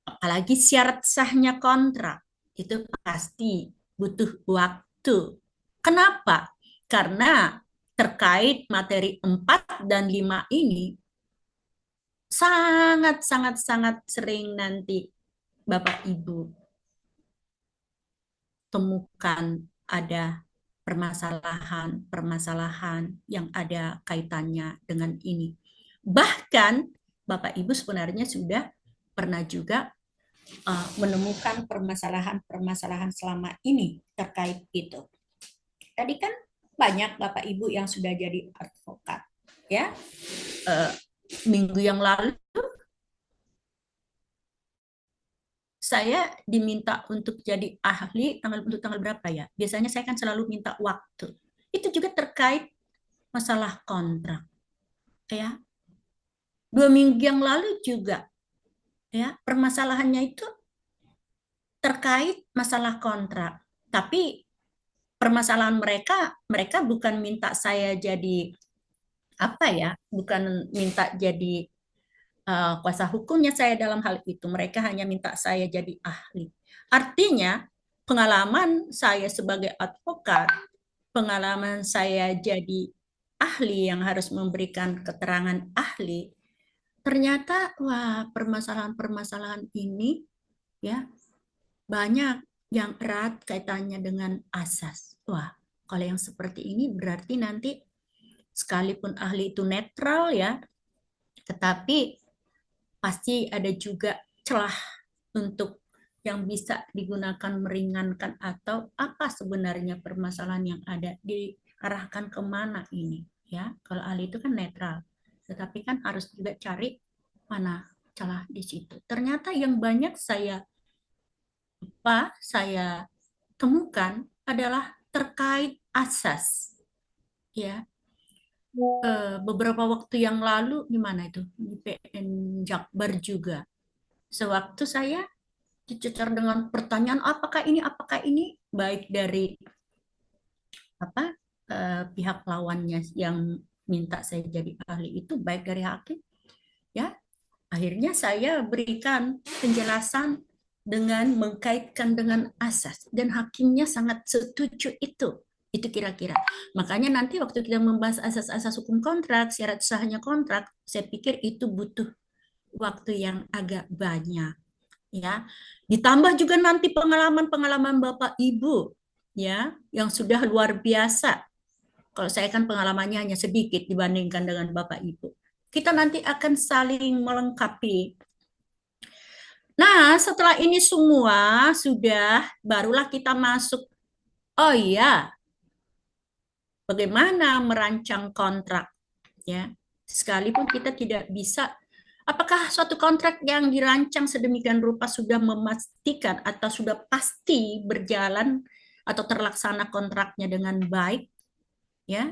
Apalagi syarat sahnya kontrak, itu pasti butuh waktu. Kenapa? Karena terkait materi 4 dan 5 ini sangat sering nanti Bapak Ibu temukan ada permasalahan yang ada kaitannya dengan ini. Bahkan Bapak Ibu sebenarnya sudah pernah juga menemukan permasalahan selama ini terkait itu. Tadi kan banyak Bapak Ibu yang sudah jadi advokat, ya. Minggu yang lalu saya diminta untuk jadi ahli untuk tanggal berapa ya? Biasanya saya kan selalu minta waktu. Itu juga terkait masalah kontrak, ya. 2 minggu yang lalu juga, ya, permasalahannya itu terkait masalah kontrak. Tapi permasalahan mereka bukan minta saya jadi apa ya, bukan minta jadi kuasa hukumnya saya dalam hal itu. Mereka hanya minta saya jadi ahli. Artinya pengalaman saya sebagai advokat, pengalaman saya jadi ahli yang harus memberikan keterangan ahli, ternyata wah permasalahan-permasalahan ini ya banyak yang erat kaitannya dengan asas. Wah, kalau yang seperti ini berarti nanti sekalipun ahli itu netral ya, tetapi pasti ada juga celah untuk yang bisa digunakan meringankan atau apa sebenarnya permasalahan yang ada, diarahkan kemana ini ya. Kalau ahli itu kan netral, tetapi kan harus juga cari mana celah di situ. Ternyata yang banyak saya temukan adalah terkait asas ya. Beberapa waktu yang lalu gimana itu di PN Jakbar juga, sewaktu saya dicecar dengan pertanyaan apakah ini, baik dari pihak lawannya yang minta saya jadi ahli itu, baik dari hakim ya, akhirnya saya berikan penjelasan dengan mengkaitkan dengan asas dan hakimnya sangat setuju itu kira-kira. Makanya nanti waktu kita membahas asas-asas hukum kontrak, syarat sahnya kontrak, saya pikir itu butuh waktu yang agak banyak ya. Ditambah juga nanti pengalaman-pengalaman Bapak Ibu ya yang sudah luar biasa. Kalau saya kan pengalamannya hanya sedikit dibandingkan dengan Bapak Ibu. Kita nanti akan saling melengkapi. Nah, setelah ini semua sudah, barulah kita masuk. Oh iya, bagaimana merancang kontrak ya. Sekalipun kita tidak bisa, apakah suatu kontrak yang dirancang sedemikian rupa sudah memastikan atau sudah pasti berjalan atau terlaksana kontraknya dengan baik ya.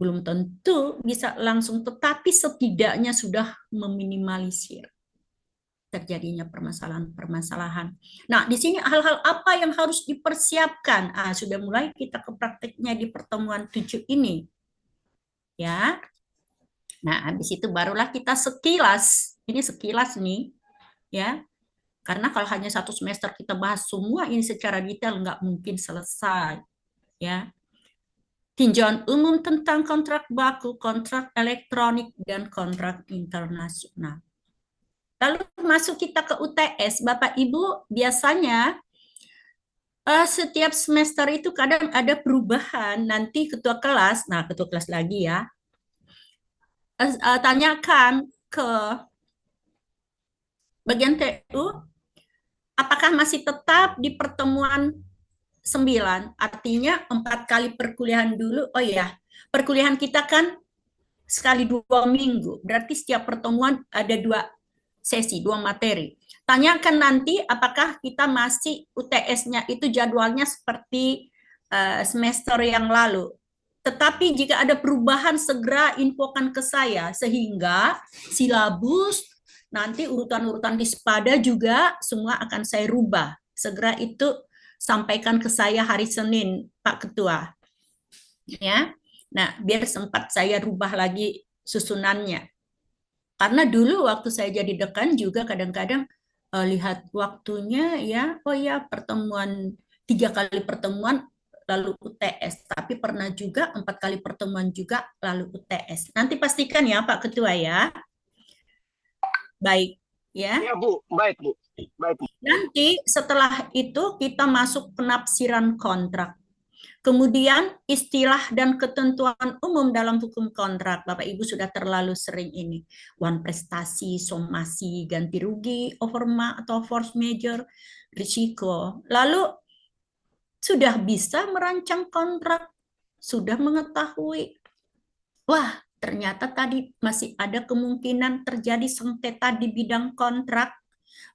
Belum tentu bisa langsung, tetapi setidaknya sudah meminimalisir terjadinya permasalahan-permasalahan. Nah, di sini hal-hal apa yang harus dipersiapkan? Sudah mulai kita ke praktiknya di pertemuan 7 ini. Ya. Nah, habis itu barulah kita sekilas. Ini sekilas nih, ya. Karena kalau hanya satu semester kita bahas semua ini secara detail nggak mungkin selesai, ya. Tinjauan umum tentang kontrak baku, kontrak elektronik, dan kontrak internasional. Lalu masuk kita ke UTS, Bapak Ibu biasanya setiap semester itu kadang ada perubahan, nanti ketua kelas, nah ketua kelas lagi ya, tanyakan ke bagian TU, apakah masih tetap di pertemuan 9, artinya 4 kali perkuliahan dulu. Oh iya, perkuliahan kita kan sekali 2 minggu, berarti setiap pertemuan ada 2 sesi, 2 materi. Tanyakan nanti apakah kita masih UTS-nya itu jadwalnya seperti semester yang lalu. Tetapi jika ada perubahan segera infokan ke saya, sehingga silabus nanti urutan-urutan di Spada juga semua akan saya rubah. Segera itu sampaikan ke saya hari Senin, Pak Ketua. Ya. Nah, biar sempat saya rubah lagi susunannya. Karena dulu waktu saya jadi dekan juga kadang-kadang lihat waktunya ya, oh ya pertemuan 3 kali pertemuan lalu UTS, tapi pernah juga 4 kali pertemuan juga lalu UTS. Nanti pastikan ya Pak Ketua ya. Baik ya. Ya Bu, baik Bu. Baik Bu. Nanti setelah itu kita masuk penafsiran kontrak. Kemudian istilah dan ketentuan umum dalam hukum kontrak. Bapak Ibu sudah terlalu sering ini. Wan prestasi, somasi, ganti rugi, overma atau force major, risiko. Lalu sudah bisa merancang kontrak, sudah mengetahui, wah ternyata tadi masih ada kemungkinan terjadi sengketa di bidang kontrak.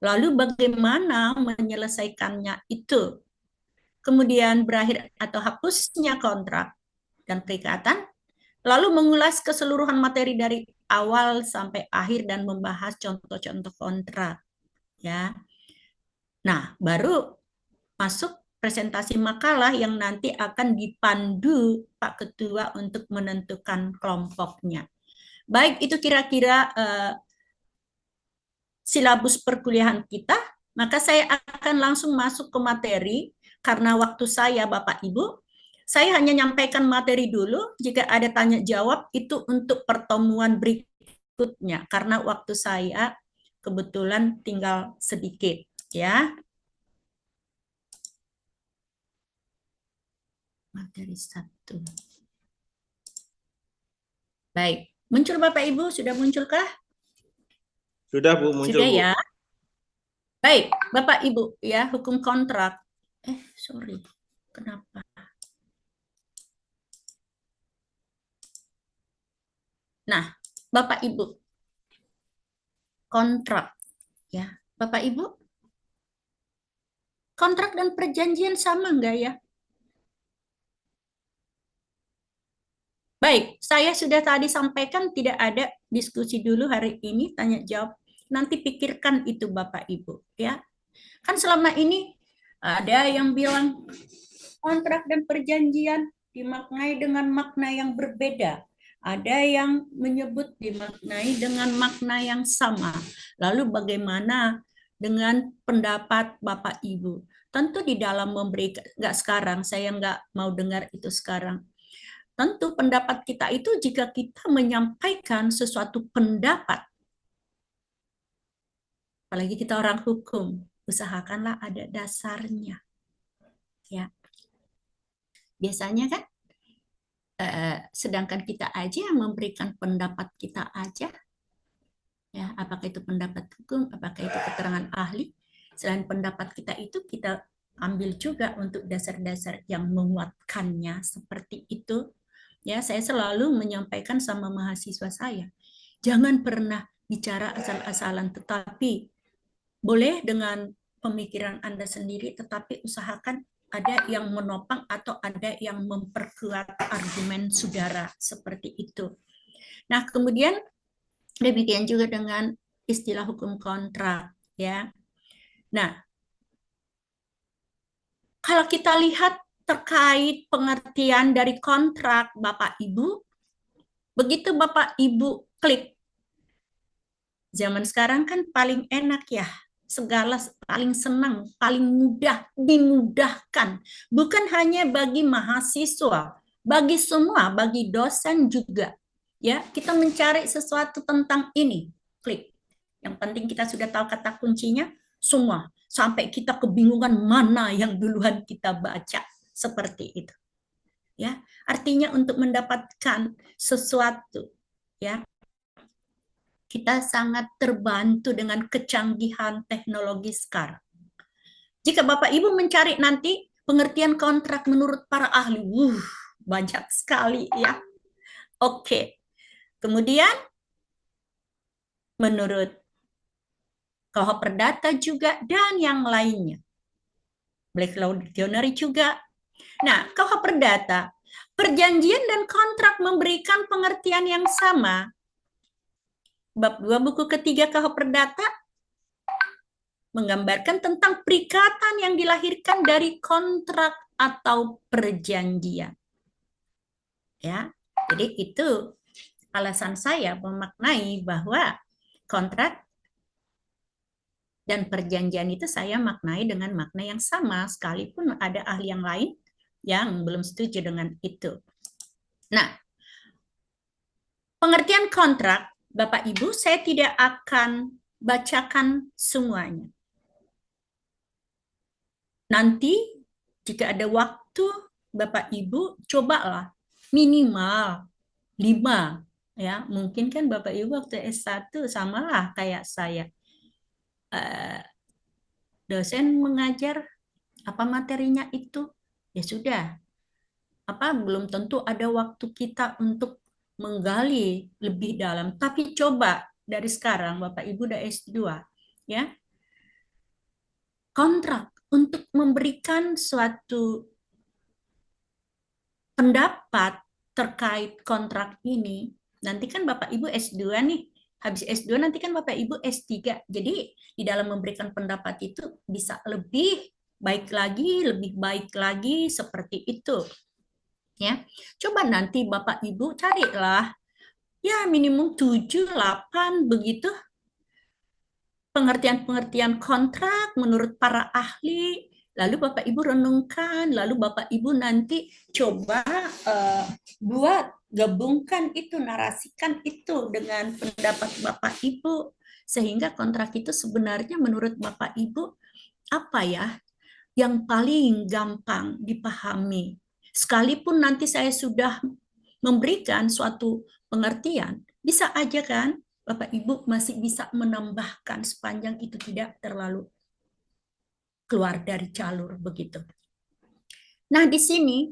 Lalu bagaimana menyelesaikannya itu? Kemudian berakhir atau hapusnya kontrak dan perikatan, lalu mengulas keseluruhan materi dari awal sampai akhir dan membahas contoh-contoh kontrak. Ya, Nah, baru masuk presentasi makalah yang nanti akan dipandu Pak Ketua untuk menentukan kelompoknya. Baik, itu kira-kira silabus perkuliahan kita, maka saya akan langsung masuk ke materi, karena waktu saya Bapak Ibu, saya hanya nyampaikan materi dulu, jika ada tanya jawab itu untuk pertemuan berikutnya, karena waktu saya kebetulan tinggal sedikit, ya. Materi 1. Baik, muncul Bapak Ibu, sudah munculkah? Sudah Bu, muncul Sudah Bu. ya. Baik, Bapak Ibu ya, hukum kontrak. Sorry, kenapa? Nah, Bapak Ibu, kontrak ya, Bapak Ibu, kontrak dan perjanjian sama enggak ya? Baik, saya sudah tadi sampaikan tidak ada diskusi dulu hari ini, tanya jawab. Nanti pikirkan itu Bapak Ibu ya. Kan selama ini ada yang bilang kontrak dan perjanjian dimaknai dengan makna yang berbeda. Ada yang menyebut dimaknai dengan makna yang sama. Lalu bagaimana dengan pendapat Bapak Ibu? Tentu di dalam memberikan, nggak sekarang, saya nggak mau dengar itu sekarang. Tentu pendapat kita itu jika kita menyampaikan sesuatu pendapat, apalagi kita orang hukum, usahakanlah ada dasarnya. Ya. Biasanya kan, sedangkan kita aja yang memberikan pendapat kita aja, ya, apakah itu pendapat hukum, apakah itu keterangan ahli, selain pendapat kita itu kita ambil juga untuk dasar-dasar yang menguatkannya seperti itu. Ya, saya selalu menyampaikan sama mahasiswa saya, jangan pernah bicara asal-asalan, tetapi boleh dengan pemikiran Anda sendiri, tetapi usahakan ada yang menopang atau ada yang memperkuat argumen saudara, seperti itu. Nah, kemudian demikian juga dengan istilah hukum kontrak, ya. Nah, kalau kita lihat terkait pengertian dari kontrak, Bapak Ibu, begitu Bapak Ibu klik, zaman sekarang kan paling enak ya, segala paling senang, paling mudah, dimudahkan. Bukan hanya bagi mahasiswa, bagi semua, bagi dosen juga. Ya, kita mencari sesuatu tentang ini, klik. Yang penting kita sudah tahu kata kuncinya, semua. Sampai kita kebingungan mana yang duluan kita baca, seperti itu. Ya, artinya untuk mendapatkan sesuatu, ya, kita sangat terbantu dengan kecanggihan teknologi sekarang. Jika Bapak Ibu mencari nanti pengertian kontrak menurut para ahli, banyak sekali ya. Oke. Kemudian menurut KUH Perdata juga dan yang lainnya. Black Law Dictionary juga. Nah, KUH Perdata, perjanjian dan kontrak memberikan pengertian yang sama. Bab 2 buku ketiga KUH Perdata menggambarkan tentang perikatan yang dilahirkan dari kontrak atau perjanjian. Ya, jadi itu alasan saya memaknai bahwa kontrak dan perjanjian itu saya maknai dengan makna yang sama, sekalipun ada ahli yang lain yang belum setuju dengan itu. Nah, pengertian kontrak, Bapak Ibu, saya tidak akan bacakan semuanya. Nanti, jika ada waktu, Bapak Ibu, cobalah minimal 5. Ya, mungkin kan Bapak Ibu waktu S1 samalah kayak saya. Dosen mengajar apa materinya itu, ya sudah. Belum tentu ada waktu kita untuk menggali lebih dalam, tapi coba dari sekarang Bapak Ibu udah S2, ya. Kontrak untuk memberikan suatu pendapat terkait kontrak ini, nanti kan Bapak Ibu S2 nih, Habis S2 nanti kan Bapak Ibu S3. Jadi di dalam memberikan pendapat itu bisa lebih baik lagi seperti itu. Ya. Coba nanti Bapak Ibu carilah ya minimum 7, 8 begitu pengertian-pengertian kontrak menurut para ahli. Lalu Bapak Ibu renungkan, lalu Bapak Ibu nanti coba gabungkan itu, narasikan itu dengan pendapat Bapak Ibu, sehingga kontrak itu sebenarnya menurut Bapak Ibu apa ya yang paling gampang dipahami. Sekalipun nanti saya sudah memberikan suatu pengertian, bisa aja kan Bapak Ibu masih bisa menambahkan sepanjang itu tidak terlalu keluar dari jalur begitu. Nah, di sini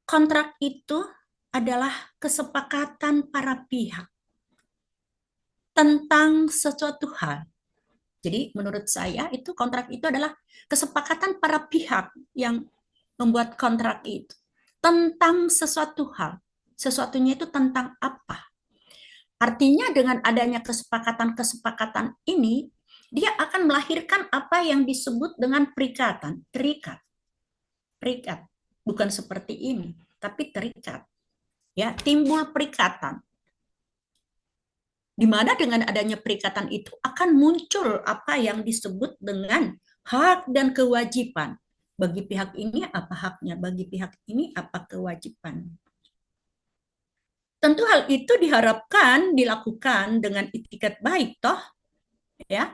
kontrak itu adalah kesepakatan para pihak tentang sesuatu hal. Jadi menurut saya itu kontrak itu adalah kesepakatan para pihak yang membuat kontrak itu tentang sesuatu hal. Sesuatunya itu tentang apa? Artinya dengan adanya kesepakatan-kesepakatan ini, dia akan melahirkan apa yang disebut dengan perikatan, terikat. Terikat, bukan seperti ini, tapi terikat. Ya, timbul perikatan. Di mana dengan adanya perikatan itu akan muncul apa yang disebut dengan hak dan kewajiban. Bagi pihak ini apa haknya, bagi pihak ini apa kewajiban. Tentu hal itu diharapkan dilakukan dengan itikat baik, toh, ya.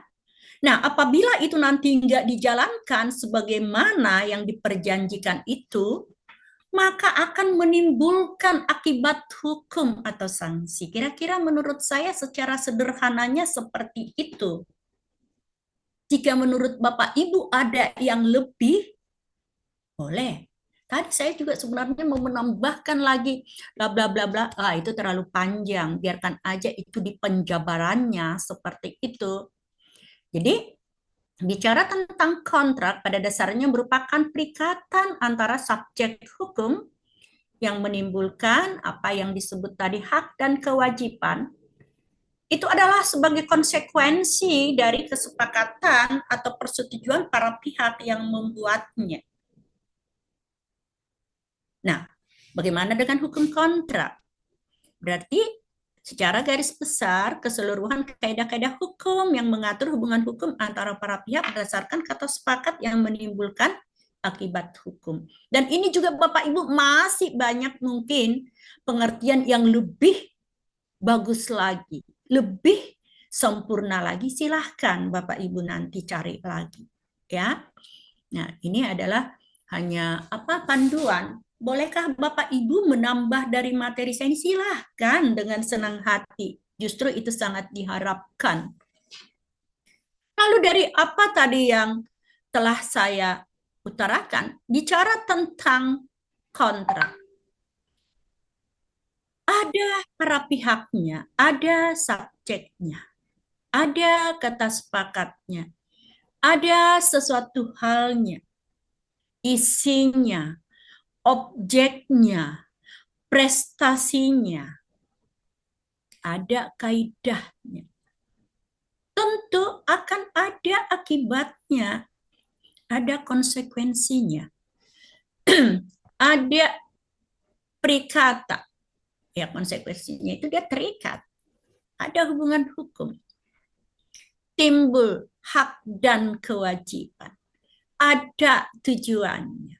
Nah, apabila itu nanti nggak dijalankan sebagaimana yang diperjanjikan itu, maka akan menimbulkan akibat hukum atau sanksi. Kira-kira menurut saya secara sederhananya seperti itu. Jika menurut Bapak Ibu ada yang lebih, boleh. Tadi saya juga sebenarnya mau menambahkan lagi bla bla bla bla. Itu terlalu panjang. Biarkan aja itu di penjabarannya seperti itu. Jadi bicara tentang kontrak pada dasarnya merupakan perikatan antara subjek hukum yang menimbulkan apa yang disebut tadi hak dan kewajiban. Itu adalah sebagai konsekuensi dari kesepakatan atau persetujuan para pihak yang membuatnya. Nah, bagaimana dengan hukum kontrak? Berarti secara garis besar, keseluruhan kaidah-kaidah hukum yang mengatur hubungan hukum antara para pihak berdasarkan kata sepakat yang menimbulkan akibat hukum. Dan ini juga Bapak Ibu masih banyak mungkin pengertian yang lebih bagus lagi, lebih sempurna lagi. Silahkan Bapak Ibu nanti cari lagi, ya. Nah, ini adalah hanya panduan. Bolehkah Bapak Ibu menambah dari materi saya ini? Silahkan dengan senang hati. Justru itu sangat diharapkan. Lalu dari apa tadi yang telah saya utarakan? Bicara tentang kontrak. Ada para pihaknya, ada subjeknya, ada kata sepakatnya, ada sesuatu halnya, isinya, objeknya, prestasinya, ada kaidahnya. Tentu akan ada akibatnya, ada konsekuensinya, ada perikatan. Ya, konsekuensinya itu dia terikat, ada hubungan hukum, timbul hak dan kewajiban, ada tujuannya.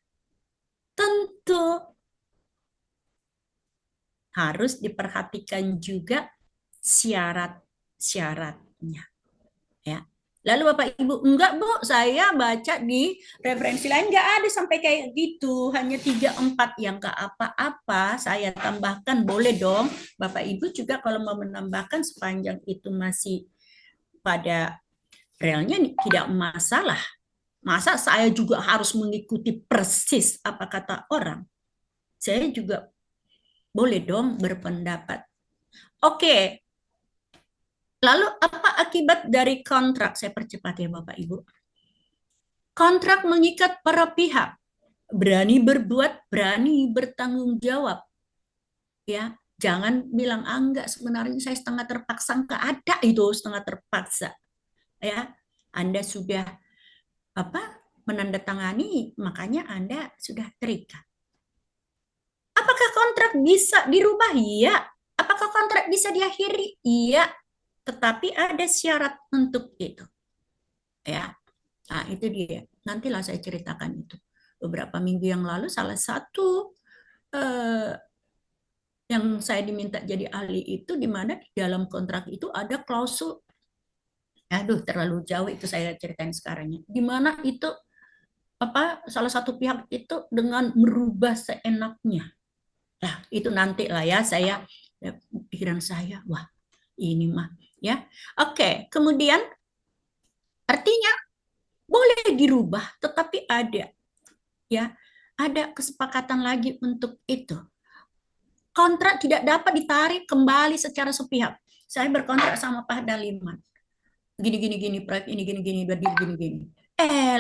Tentu harus diperhatikan juga syarat-syaratnya. Ya. Lalu Bapak Ibu, enggak Bu, saya baca di referensi lain enggak ada sampai kayak gitu, hanya 3-4 yang enggak apa-apa, saya tambahkan, boleh dong. Bapak Ibu juga kalau mau menambahkan sepanjang itu masih pada relnya tidak masalah. Masa saya juga harus mengikuti persis apa kata orang? Saya juga boleh dong berpendapat. Oke. Lalu apa akibat dari kontrak? Saya percepat ya Bapak Ibu. Kontrak mengikat para pihak. Berani berbuat, berani bertanggung jawab. Ya, Jangan bilang, ah enggak, sebenarnya saya setengah terpaksa. Enggak ada itu setengah terpaksa. Ya, Anda sudah menandatangani, makanya Anda sudah terikat. Apakah kontrak bisa dirubah? Iya. Apakah kontrak bisa diakhiri? Iya. Tetapi ada syarat untuk itu. Ya. Nah, itu dia. Nantilah saya ceritakan itu. Beberapa minggu yang lalu salah satu yang saya diminta jadi ahli itu di mana di dalam kontrak itu ada klausul. Aduh, terlalu jauh itu saya ceritain sekarangnya. Di mana itu salah satu pihak itu dengan merubah seenaknya. Nah, itu nanti lah ya saya pikiran saya, wah ini mah ya. Oke, kemudian artinya boleh dirubah, tetapi ada kesepakatan lagi untuk itu. Kontrak tidak dapat ditarik kembali secara sepihak. Saya berkontrak sama Pak Daliman. Gini, proyek ini gini, gini.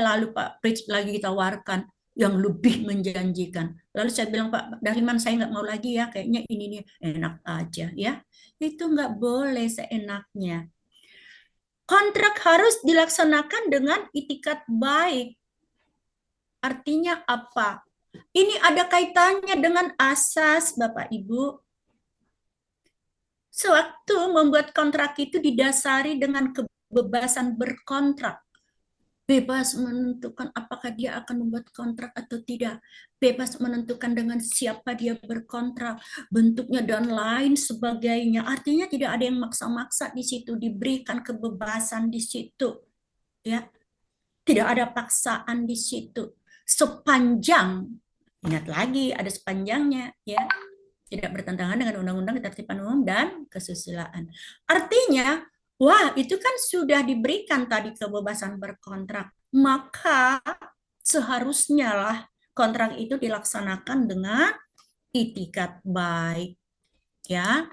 Lalu Pak Pritz lagi ditawarkan yang lebih menjanjikan. Lalu saya bilang, Pak Daliman, saya nggak mau lagi ya, kayaknya ini enak aja ya. Itu nggak boleh seenaknya. Kontrak harus dilaksanakan dengan itikat baik. Artinya apa? Ini ada kaitannya dengan asas, Bapak Ibu. Sewaktu membuat kontrak itu didasari dengan kebebasan berkontrak. Bebas menentukan apakah dia akan membuat kontrak atau tidak. Bebas menentukan dengan siapa dia berkontrak, bentuknya dan lain sebagainya. Artinya tidak ada yang maksa-maksa di situ, diberikan kebebasan di situ. Ya. Tidak ada paksaan di situ. Sepanjang, ingat lagi ada sepanjangnya, ya, tidak bertentangan dengan Undang-Undang Ketertiban Umum dan Kesusilaan. Artinya, wah itu kan sudah diberikan tadi kebebasan berkontrak, maka seharusnya lah kontrak itu dilaksanakan dengan itikat baik, ya.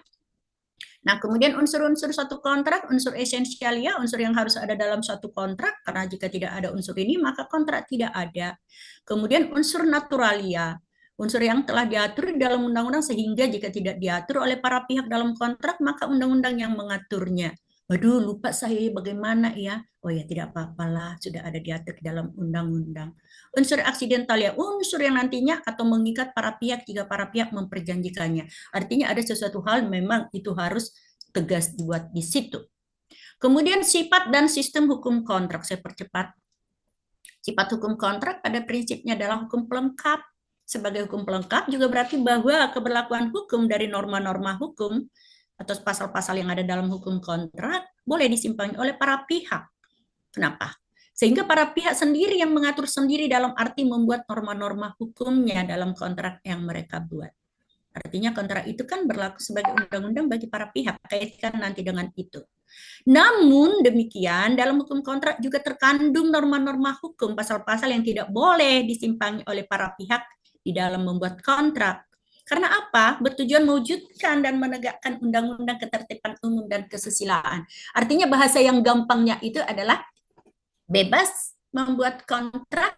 Nah, kemudian unsur-unsur satu kontrak, unsur esensial ya, unsur yang harus ada dalam satu kontrak, karena jika tidak ada unsur ini, maka kontrak tidak ada. Kemudian unsur naturalia, unsur yang telah diatur di dalam undang-undang sehingga jika tidak diatur oleh para pihak dalam kontrak, maka undang-undang yang mengaturnya. Waduh, lupa saya bagaimana ya. Oh ya, tidak apa-apalah, sudah ada diatur di dalam undang-undang. Unsur aksidental ya, unsur yang nantinya atau mengikat para pihak jika para pihak memperjanjikannya. Artinya ada sesuatu hal memang itu harus tegas dibuat di situ. Kemudian sifat dan sistem hukum kontrak, saya percepat. Sifat hukum kontrak pada prinsipnya adalah hukum pelengkap. Sebagai hukum pelengkap juga berarti bahwa keberlakuan hukum dari norma-norma hukum atau pasal-pasal yang ada dalam hukum kontrak boleh disimpangi oleh para pihak. Kenapa? Sehingga para pihak sendiri yang mengatur sendiri dalam arti membuat norma-norma hukumnya dalam kontrak yang mereka buat. Artinya kontrak itu kan berlaku sebagai undang-undang bagi para pihak, kaitkan nanti dengan itu. Namun demikian, dalam hukum kontrak juga terkandung norma-norma hukum, pasal-pasal yang tidak boleh disimpangi oleh para pihak di dalam membuat kontrak. Karena apa? Bertujuan mewujudkan dan menegakkan undang-undang ketertiban umum dan kesusilaan. Artinya bahasa yang gampangnya itu adalah bebas membuat kontrak,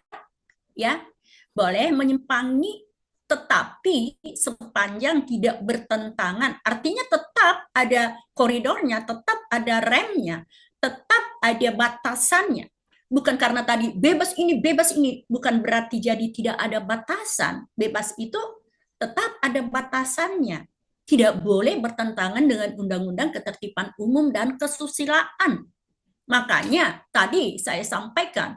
ya, boleh menyimpangi, tetapi sepanjang tidak bertentangan. Artinya tetap ada koridornya, tetap ada remnya, tetap ada batasannya. Bukan karena tadi bebas ini, bukan berarti jadi tidak ada batasan. Bebas itu tetap ada batasannya. Tidak boleh bertentangan dengan Undang-Undang Ketertiban Umum dan Kesusilaan. Makanya tadi saya sampaikan,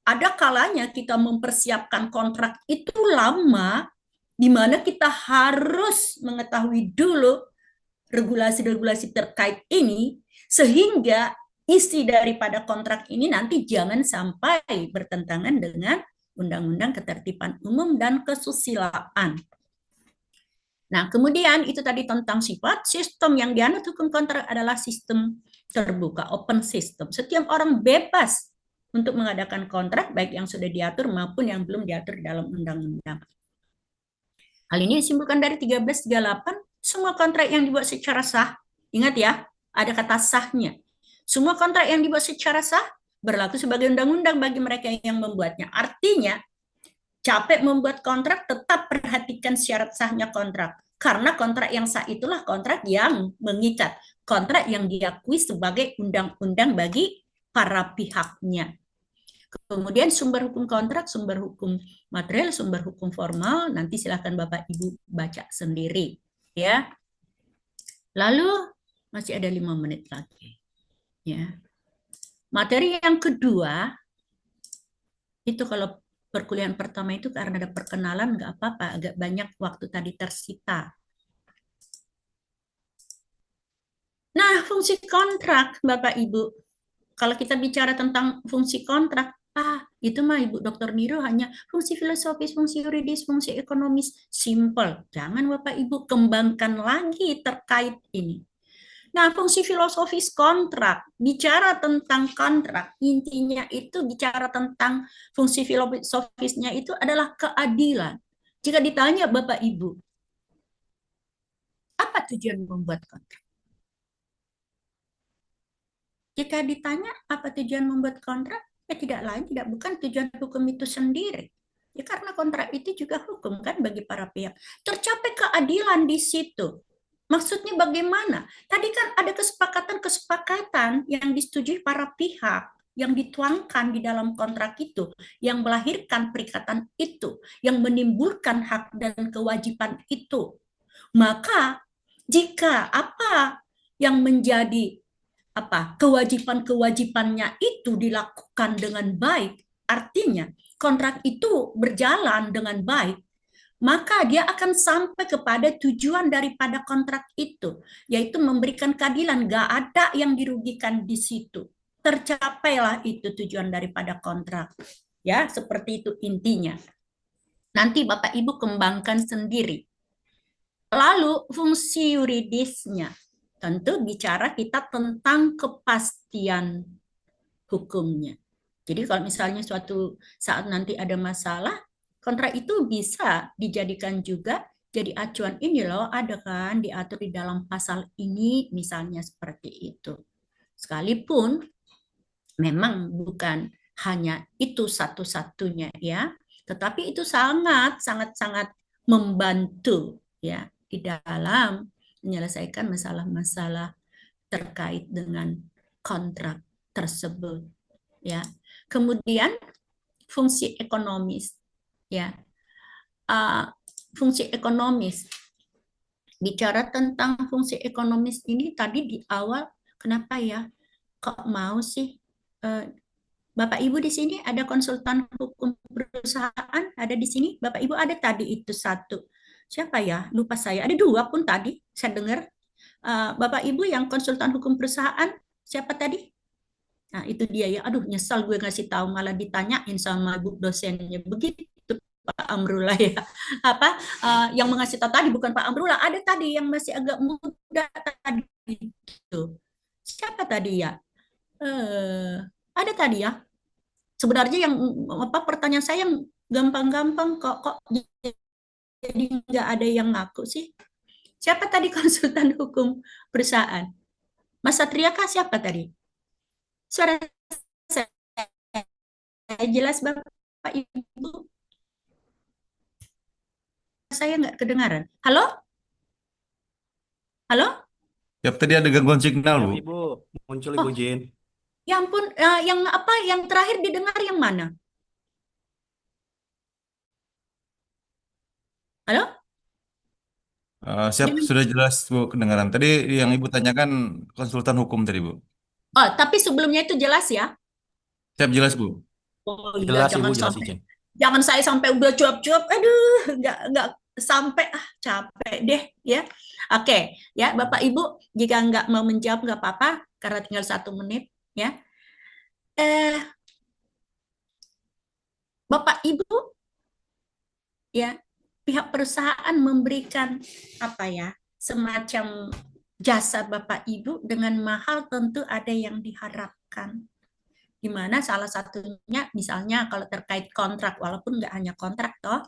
ada kalanya kita mempersiapkan kontrak itu lama, di mana kita harus mengetahui dulu regulasi-regulasi terkait ini, sehingga isi daripada kontrak ini nanti jangan sampai bertentangan dengan Undang-Undang Ketertiban Umum dan Kesusilaan. Nah, kemudian itu tadi tentang sifat. Sistem yang dianut hukum kontrak adalah sistem terbuka, open system. Setiap orang bebas untuk mengadakan kontrak, baik yang sudah diatur maupun yang belum diatur dalam undang-undang. Hal ini disimpulkan dari 1338, semua kontrak yang dibuat secara sah, ingat ya, ada kata sahnya. Semua kontrak yang dibuat secara sah berlaku sebagai undang-undang bagi mereka yang membuatnya. Artinya, capek membuat kontrak, tetap perhatikan syarat sahnya kontrak. Karena kontrak yang sah itulah kontrak yang mengikat, kontrak yang diakui sebagai undang-undang bagi para pihaknya. Kemudian sumber hukum kontrak, sumber hukum material, sumber hukum formal, nanti silakan Bapak Ibu baca sendiri, ya. Lalu masih ada 5 menit lagi, ya. Materi yang kedua itu kalau perkuliahan pertama itu karena ada perkenalan nggak apa-apa, agak banyak waktu tadi tersita. Nah, fungsi kontrak, Bapak Ibu. Kalau kita bicara tentang fungsi kontrak, itu mah Ibu Dr. Niro hanya fungsi filosofis, fungsi yuridis, fungsi ekonomis, simple. Jangan Bapak Ibu kembangkan lagi terkait ini. Nah, fungsi filosofis kontrak, bicara tentang kontrak, intinya itu bicara tentang fungsi filosofisnya itu adalah keadilan. Jika ditanya Bapak Ibu, apa tujuan membuat kontrak? Jika ditanya apa tujuan membuat kontrak, ya tidak lain, tidak bukan tujuan hukum itu sendiri. Ya karena kontrak itu juga hukum kan bagi para pihak. Tercapai keadilan di situ. Maksudnya bagaimana? Tadi kan ada kesepakatan-kesepakatan yang disetujui para pihak, yang dituangkan di dalam kontrak itu, yang melahirkan perikatan itu, yang menimbulkan hak dan kewajiban itu. Maka jika apa yang menjadi kewajiban-kewajibannya itu dilakukan dengan baik, artinya kontrak itu berjalan dengan baik, maka dia akan sampai kepada tujuan daripada kontrak itu, yaitu memberikan keadilan, gak ada yang dirugikan di situ. Tercapailah itu tujuan daripada kontrak. Ya, seperti itu intinya. Nanti Bapak Ibu kembangkan sendiri. Lalu fungsi yuridisnya, tentu bicara kita tentang kepastian hukumnya. Jadi kalau misalnya suatu saat nanti ada masalah, kontrak itu bisa dijadikan juga jadi acuan, ini loh ada kan diatur di dalam pasal ini misalnya seperti itu. Sekalipun memang bukan hanya itu satu-satunya ya, tetapi itu sangat membantu ya di dalam menyelesaikan masalah-masalah terkait dengan kontrak tersebut ya. Kemudian fungsi ekonomis ya, fungsi ekonomis, bicara tentang fungsi ekonomis ini tadi di awal, kenapa ya kok mau sih Bapak Ibu di sini ada konsultan hukum perusahaan, ada di sini Bapak Ibu ada tadi itu satu, siapa ya lupa saya, ada 2 pun tadi saya dengar, Bapak Ibu yang konsultan hukum perusahaan siapa tadi? Nah itu dia ya, aduh nyesal gue ngasih tahu malah ditanyain sama Bu dosennya begitu Pak Amrullah ya. Yang mengasih tahu tadi bukan Pak Amrullah, ada tadi yang masih agak muda tadi itu. Siapa tadi ya? Ada tadi ya. Sebenarnya yang pertanyaan saya yang gampang-gampang kok jadi nggak ada yang ngaku sih. Siapa tadi konsultan hukum perusahaan? Mas Satria kah siapa tadi? Suara saya jelas Bapak Ibu? Saya nggak kedengaran. Halo? Halo? Ya, tadi ada gangguan signal, Bu. Ibu, muncul Ibu Jin. Ya ampun, yang terakhir didengar yang mana? Halo? Siap, sudah jelas, Bu, kedengaran. Tadi yang Ibu tanyakan konsultan hukum tadi, Bu. Oh, tapi sebelumnya itu jelas ya? Siap, jelas, Bu. Oh iya, Jelas jangan Ibu, jelas sampai, Ijen. jangan saya sampai udah cuap-cuap, aduh, nggak sampai, capek deh ya. Oke, ya Bapak Ibu, jika nggak mau menjawab nggak apa-apa, karena tinggal 1 menit ya. Bapak Ibu, ya pihak perusahaan memberikan semacam jasa Bapak Ibu dengan mahal, tentu ada yang diharapkan. Di mana salah satunya misalnya kalau terkait kontrak, walaupun nggak hanya kontrak toh,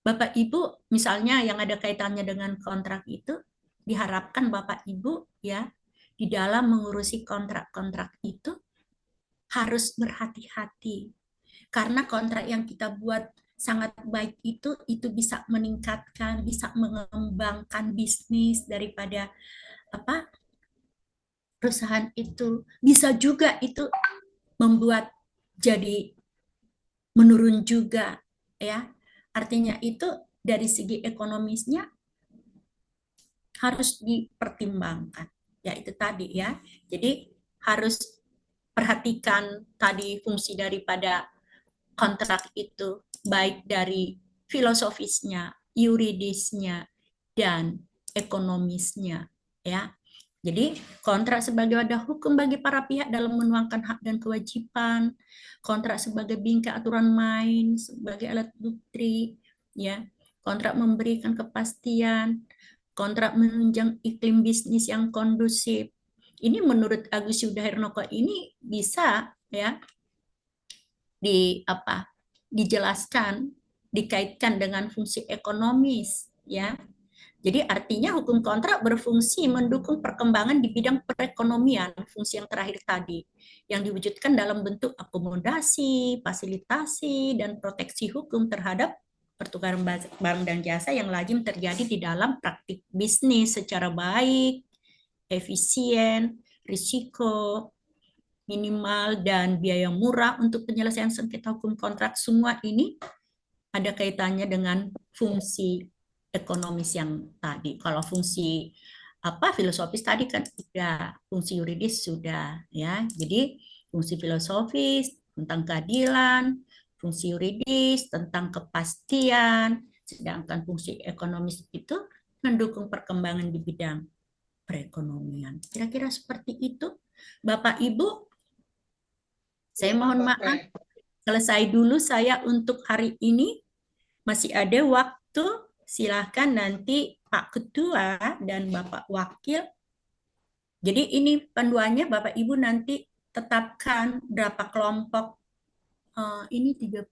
Bapak Ibu misalnya yang ada kaitannya dengan kontrak itu, diharapkan Bapak Ibu ya di dalam mengurusi kontrak-kontrak itu harus berhati-hati. Karena kontrak yang kita buat sangat baik itu bisa meningkatkan, bisa mengembangkan bisnis daripada apa perusahaan itu. Bisa juga itu membuat jadi menurun juga ya. Artinya itu dari segi ekonomisnya harus dipertimbangkan. Ya itu tadi ya. Jadi harus perhatikan tadi fungsi daripada kontrak itu baik dari filosofisnya, yuridisnya, dan ekonomisnya ya. Jadi kontrak sebagai wadah hukum bagi para pihak dalam menuangkan hak dan kewajiban, kontrak sebagai bingkai aturan main, sebagai alat bukti, ya, kontrak memberikan kepastian, kontrak menunjang iklim bisnis yang kondusif. Ini menurut Agus Yudahirnoko ini bisa ya dijelaskan, dikaitkan dengan fungsi ekonomis ya. Jadi artinya hukum kontrak berfungsi mendukung perkembangan di bidang perekonomian, fungsi yang terakhir tadi, yang diwujudkan dalam bentuk akomodasi, fasilitasi, dan proteksi hukum terhadap pertukaran barang dan jasa yang lazim terjadi di dalam praktik bisnis secara baik, efisien, risiko minimal, dan biaya murah untuk penyelesaian sengketa hukum kontrak. Semua ini ada kaitannya dengan fungsi ekonomis yang tadi. Kalau fungsi filosofis tadi kan sudah, fungsi yuridis sudah ya. Jadi fungsi filosofis tentang keadilan, fungsi yuridis tentang kepastian, sedangkan fungsi ekonomis itu mendukung perkembangan di bidang perekonomian. Kira-kira seperti itu. Bapak Ibu, saya mohon maaf, selesai dulu saya untuk hari ini. Masih ada waktu, silahkan nanti Pak Ketua dan Bapak Wakil. Jadi ini panduannya Bapak Ibu nanti tetapkan berapa kelompok. Ini 36.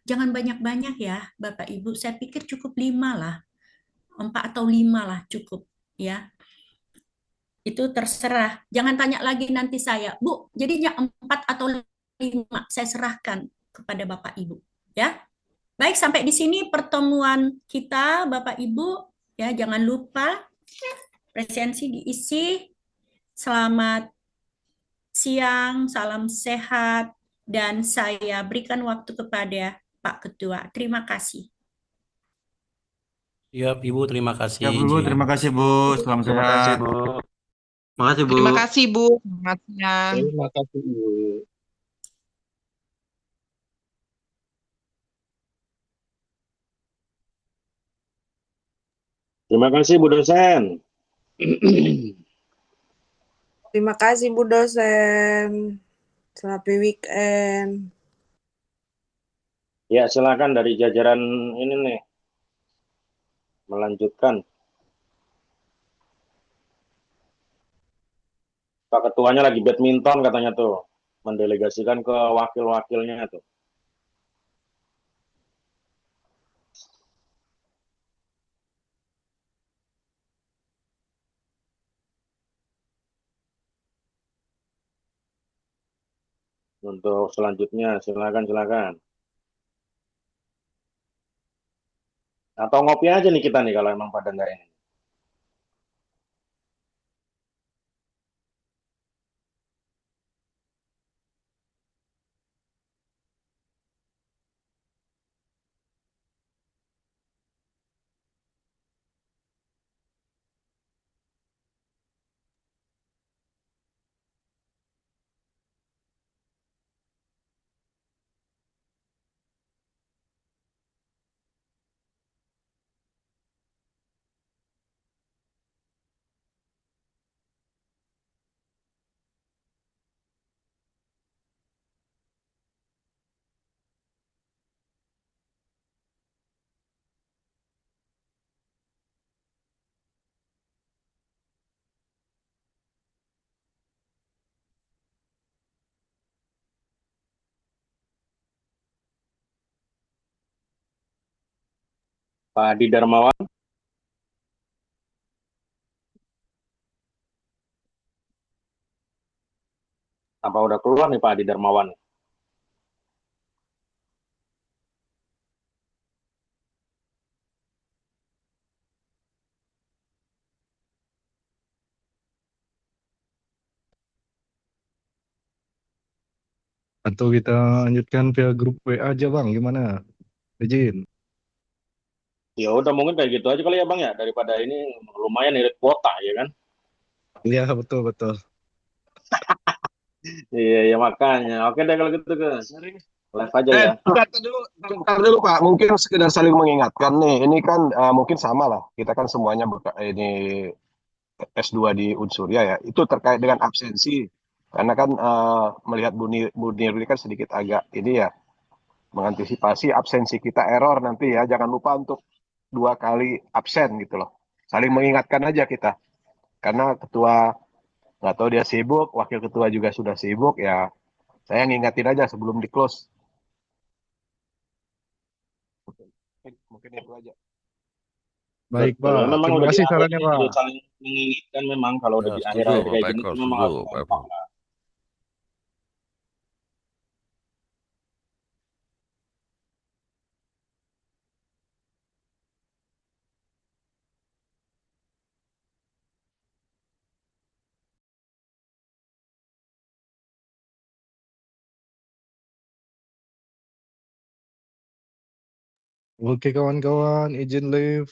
Jangan banyak-banyak ya Bapak Ibu. Saya pikir cukup 5 lah. 4 atau 5 lah cukup ya. Itu terserah. Jangan tanya lagi nanti saya, Bu, jadinya 4 atau 5. Saya serahkan kepada Bapak Ibu ya. Baik, sampai di sini pertemuan kita, Bapak Ibu. Ya, jangan lupa presensi diisi. Selamat siang, salam sehat, dan saya berikan waktu kepada Pak Ketua. Terima kasih. Siap, Ibu. Terima kasih. Ya, Bu. Terima kasih, Bu. Selamat Terima kasih, sehat. Bu. Terima kasih, Bu. Terima kasih, Bu. Selamat siang. Terima kasih, Bu. Terima kasih Bu dosen. Terima kasih Bu dosen. Selamat weekend. Ya, silakan dari jajaran ini nih. Melanjutkan. Pak Ketuanya lagi badminton katanya tuh. Mendelegasikan ke wakil-wakilnya tuh. Untuk selanjutnya, silakan. Atau ngopi aja nih kita nih kalau emang pada nggak ini. Pak Adi Darmawan. Apa udah keluar nih Pak Adi Darmawan? Atau kita lanjutkan via grup WA aja Bang, gimana? Izin. Ya udah mungkin kayak gitu aja kali ya Bang ya, daripada ini lumayan irit kuota ya kan. Iya, betul betul. Iya ya makanya. Oke deh kalau gitu guys. Live aja ya. Bentar dulu Pak, mungkin sekedar saling mengingatkan nih. Ini kan mungkin sama lah. Kita kan semuanya ini S2 di Unsuria ya. Itu terkait dengan absensi. Karena kan melihat Bu Nirli kan sedikit agak ini ya, mengantisipasi absensi kita error nanti ya. Jangan lupa untuk 2 kali absen gitu loh. Saling mengingatkan aja kita. Karena ketua nggak tahu dia sibuk, wakil ketua juga sudah sibuk ya. Saya ngingatin aja sebelum di close. Mungkin itu aja. Baik Betul. Ya, Pak, memang terima udah di kasih akhir sarannya ini Pak. harus saling mengingatkan memang kalau udah Ya, di setuju akhir-akhir Pak kayak gini Peko, tuh memang setuju harus Pak Peko. kompak lah. Oke kawan-kawan, izin live.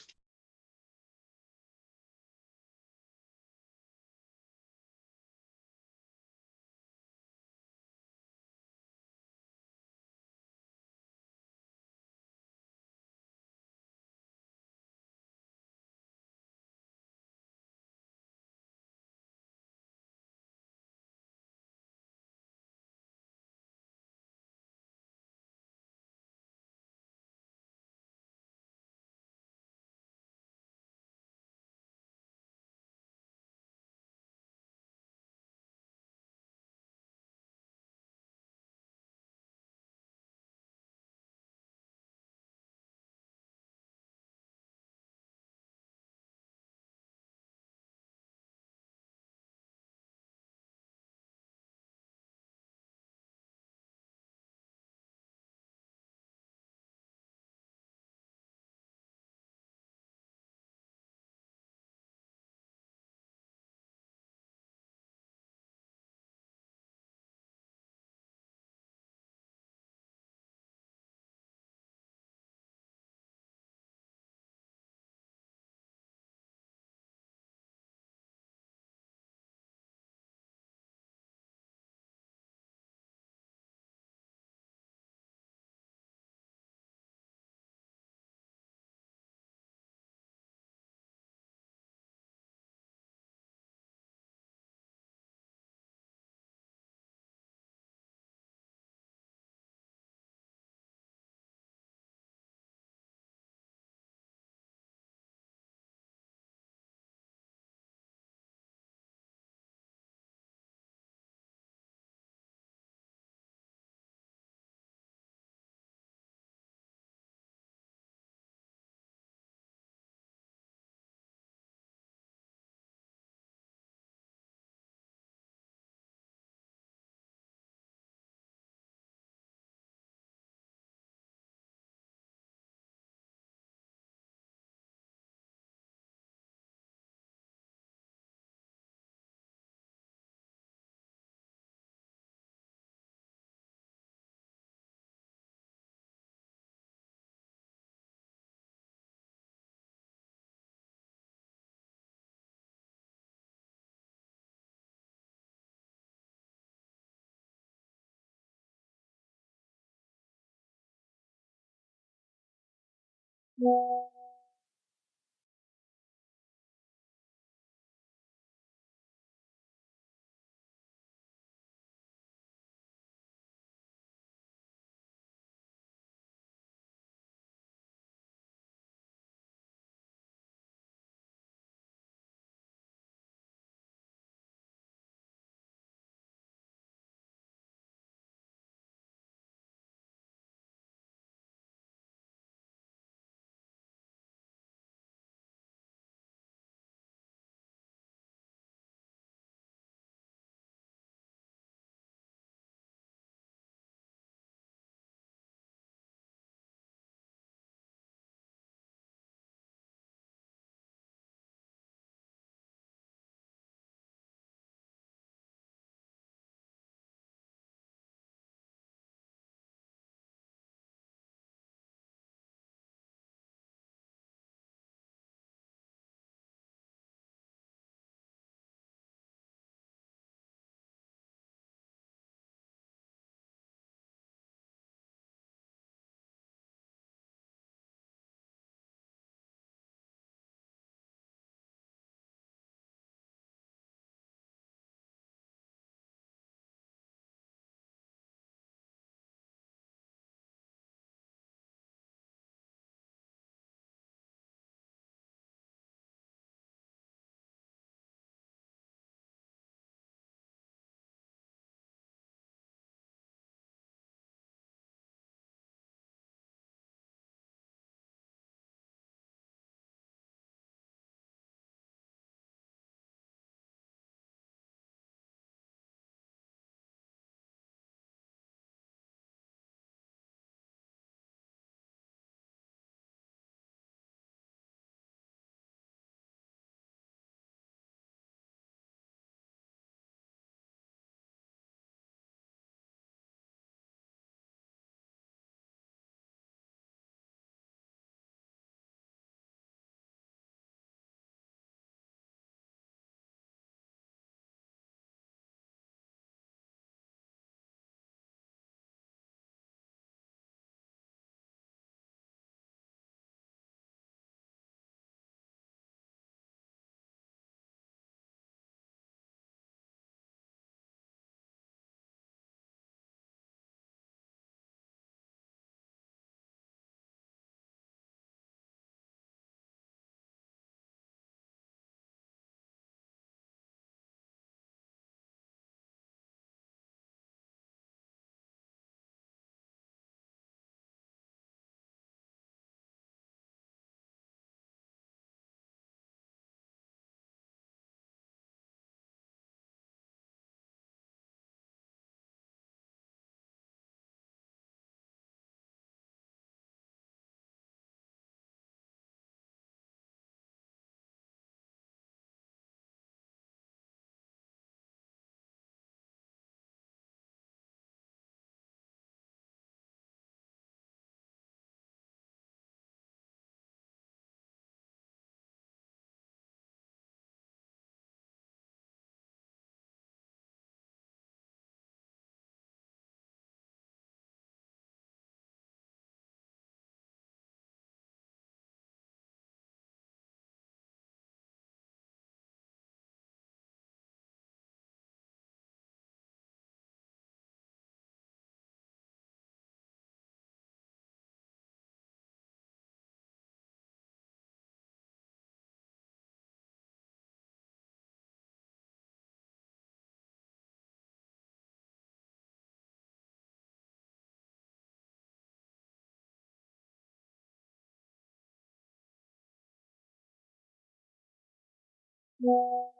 Bu.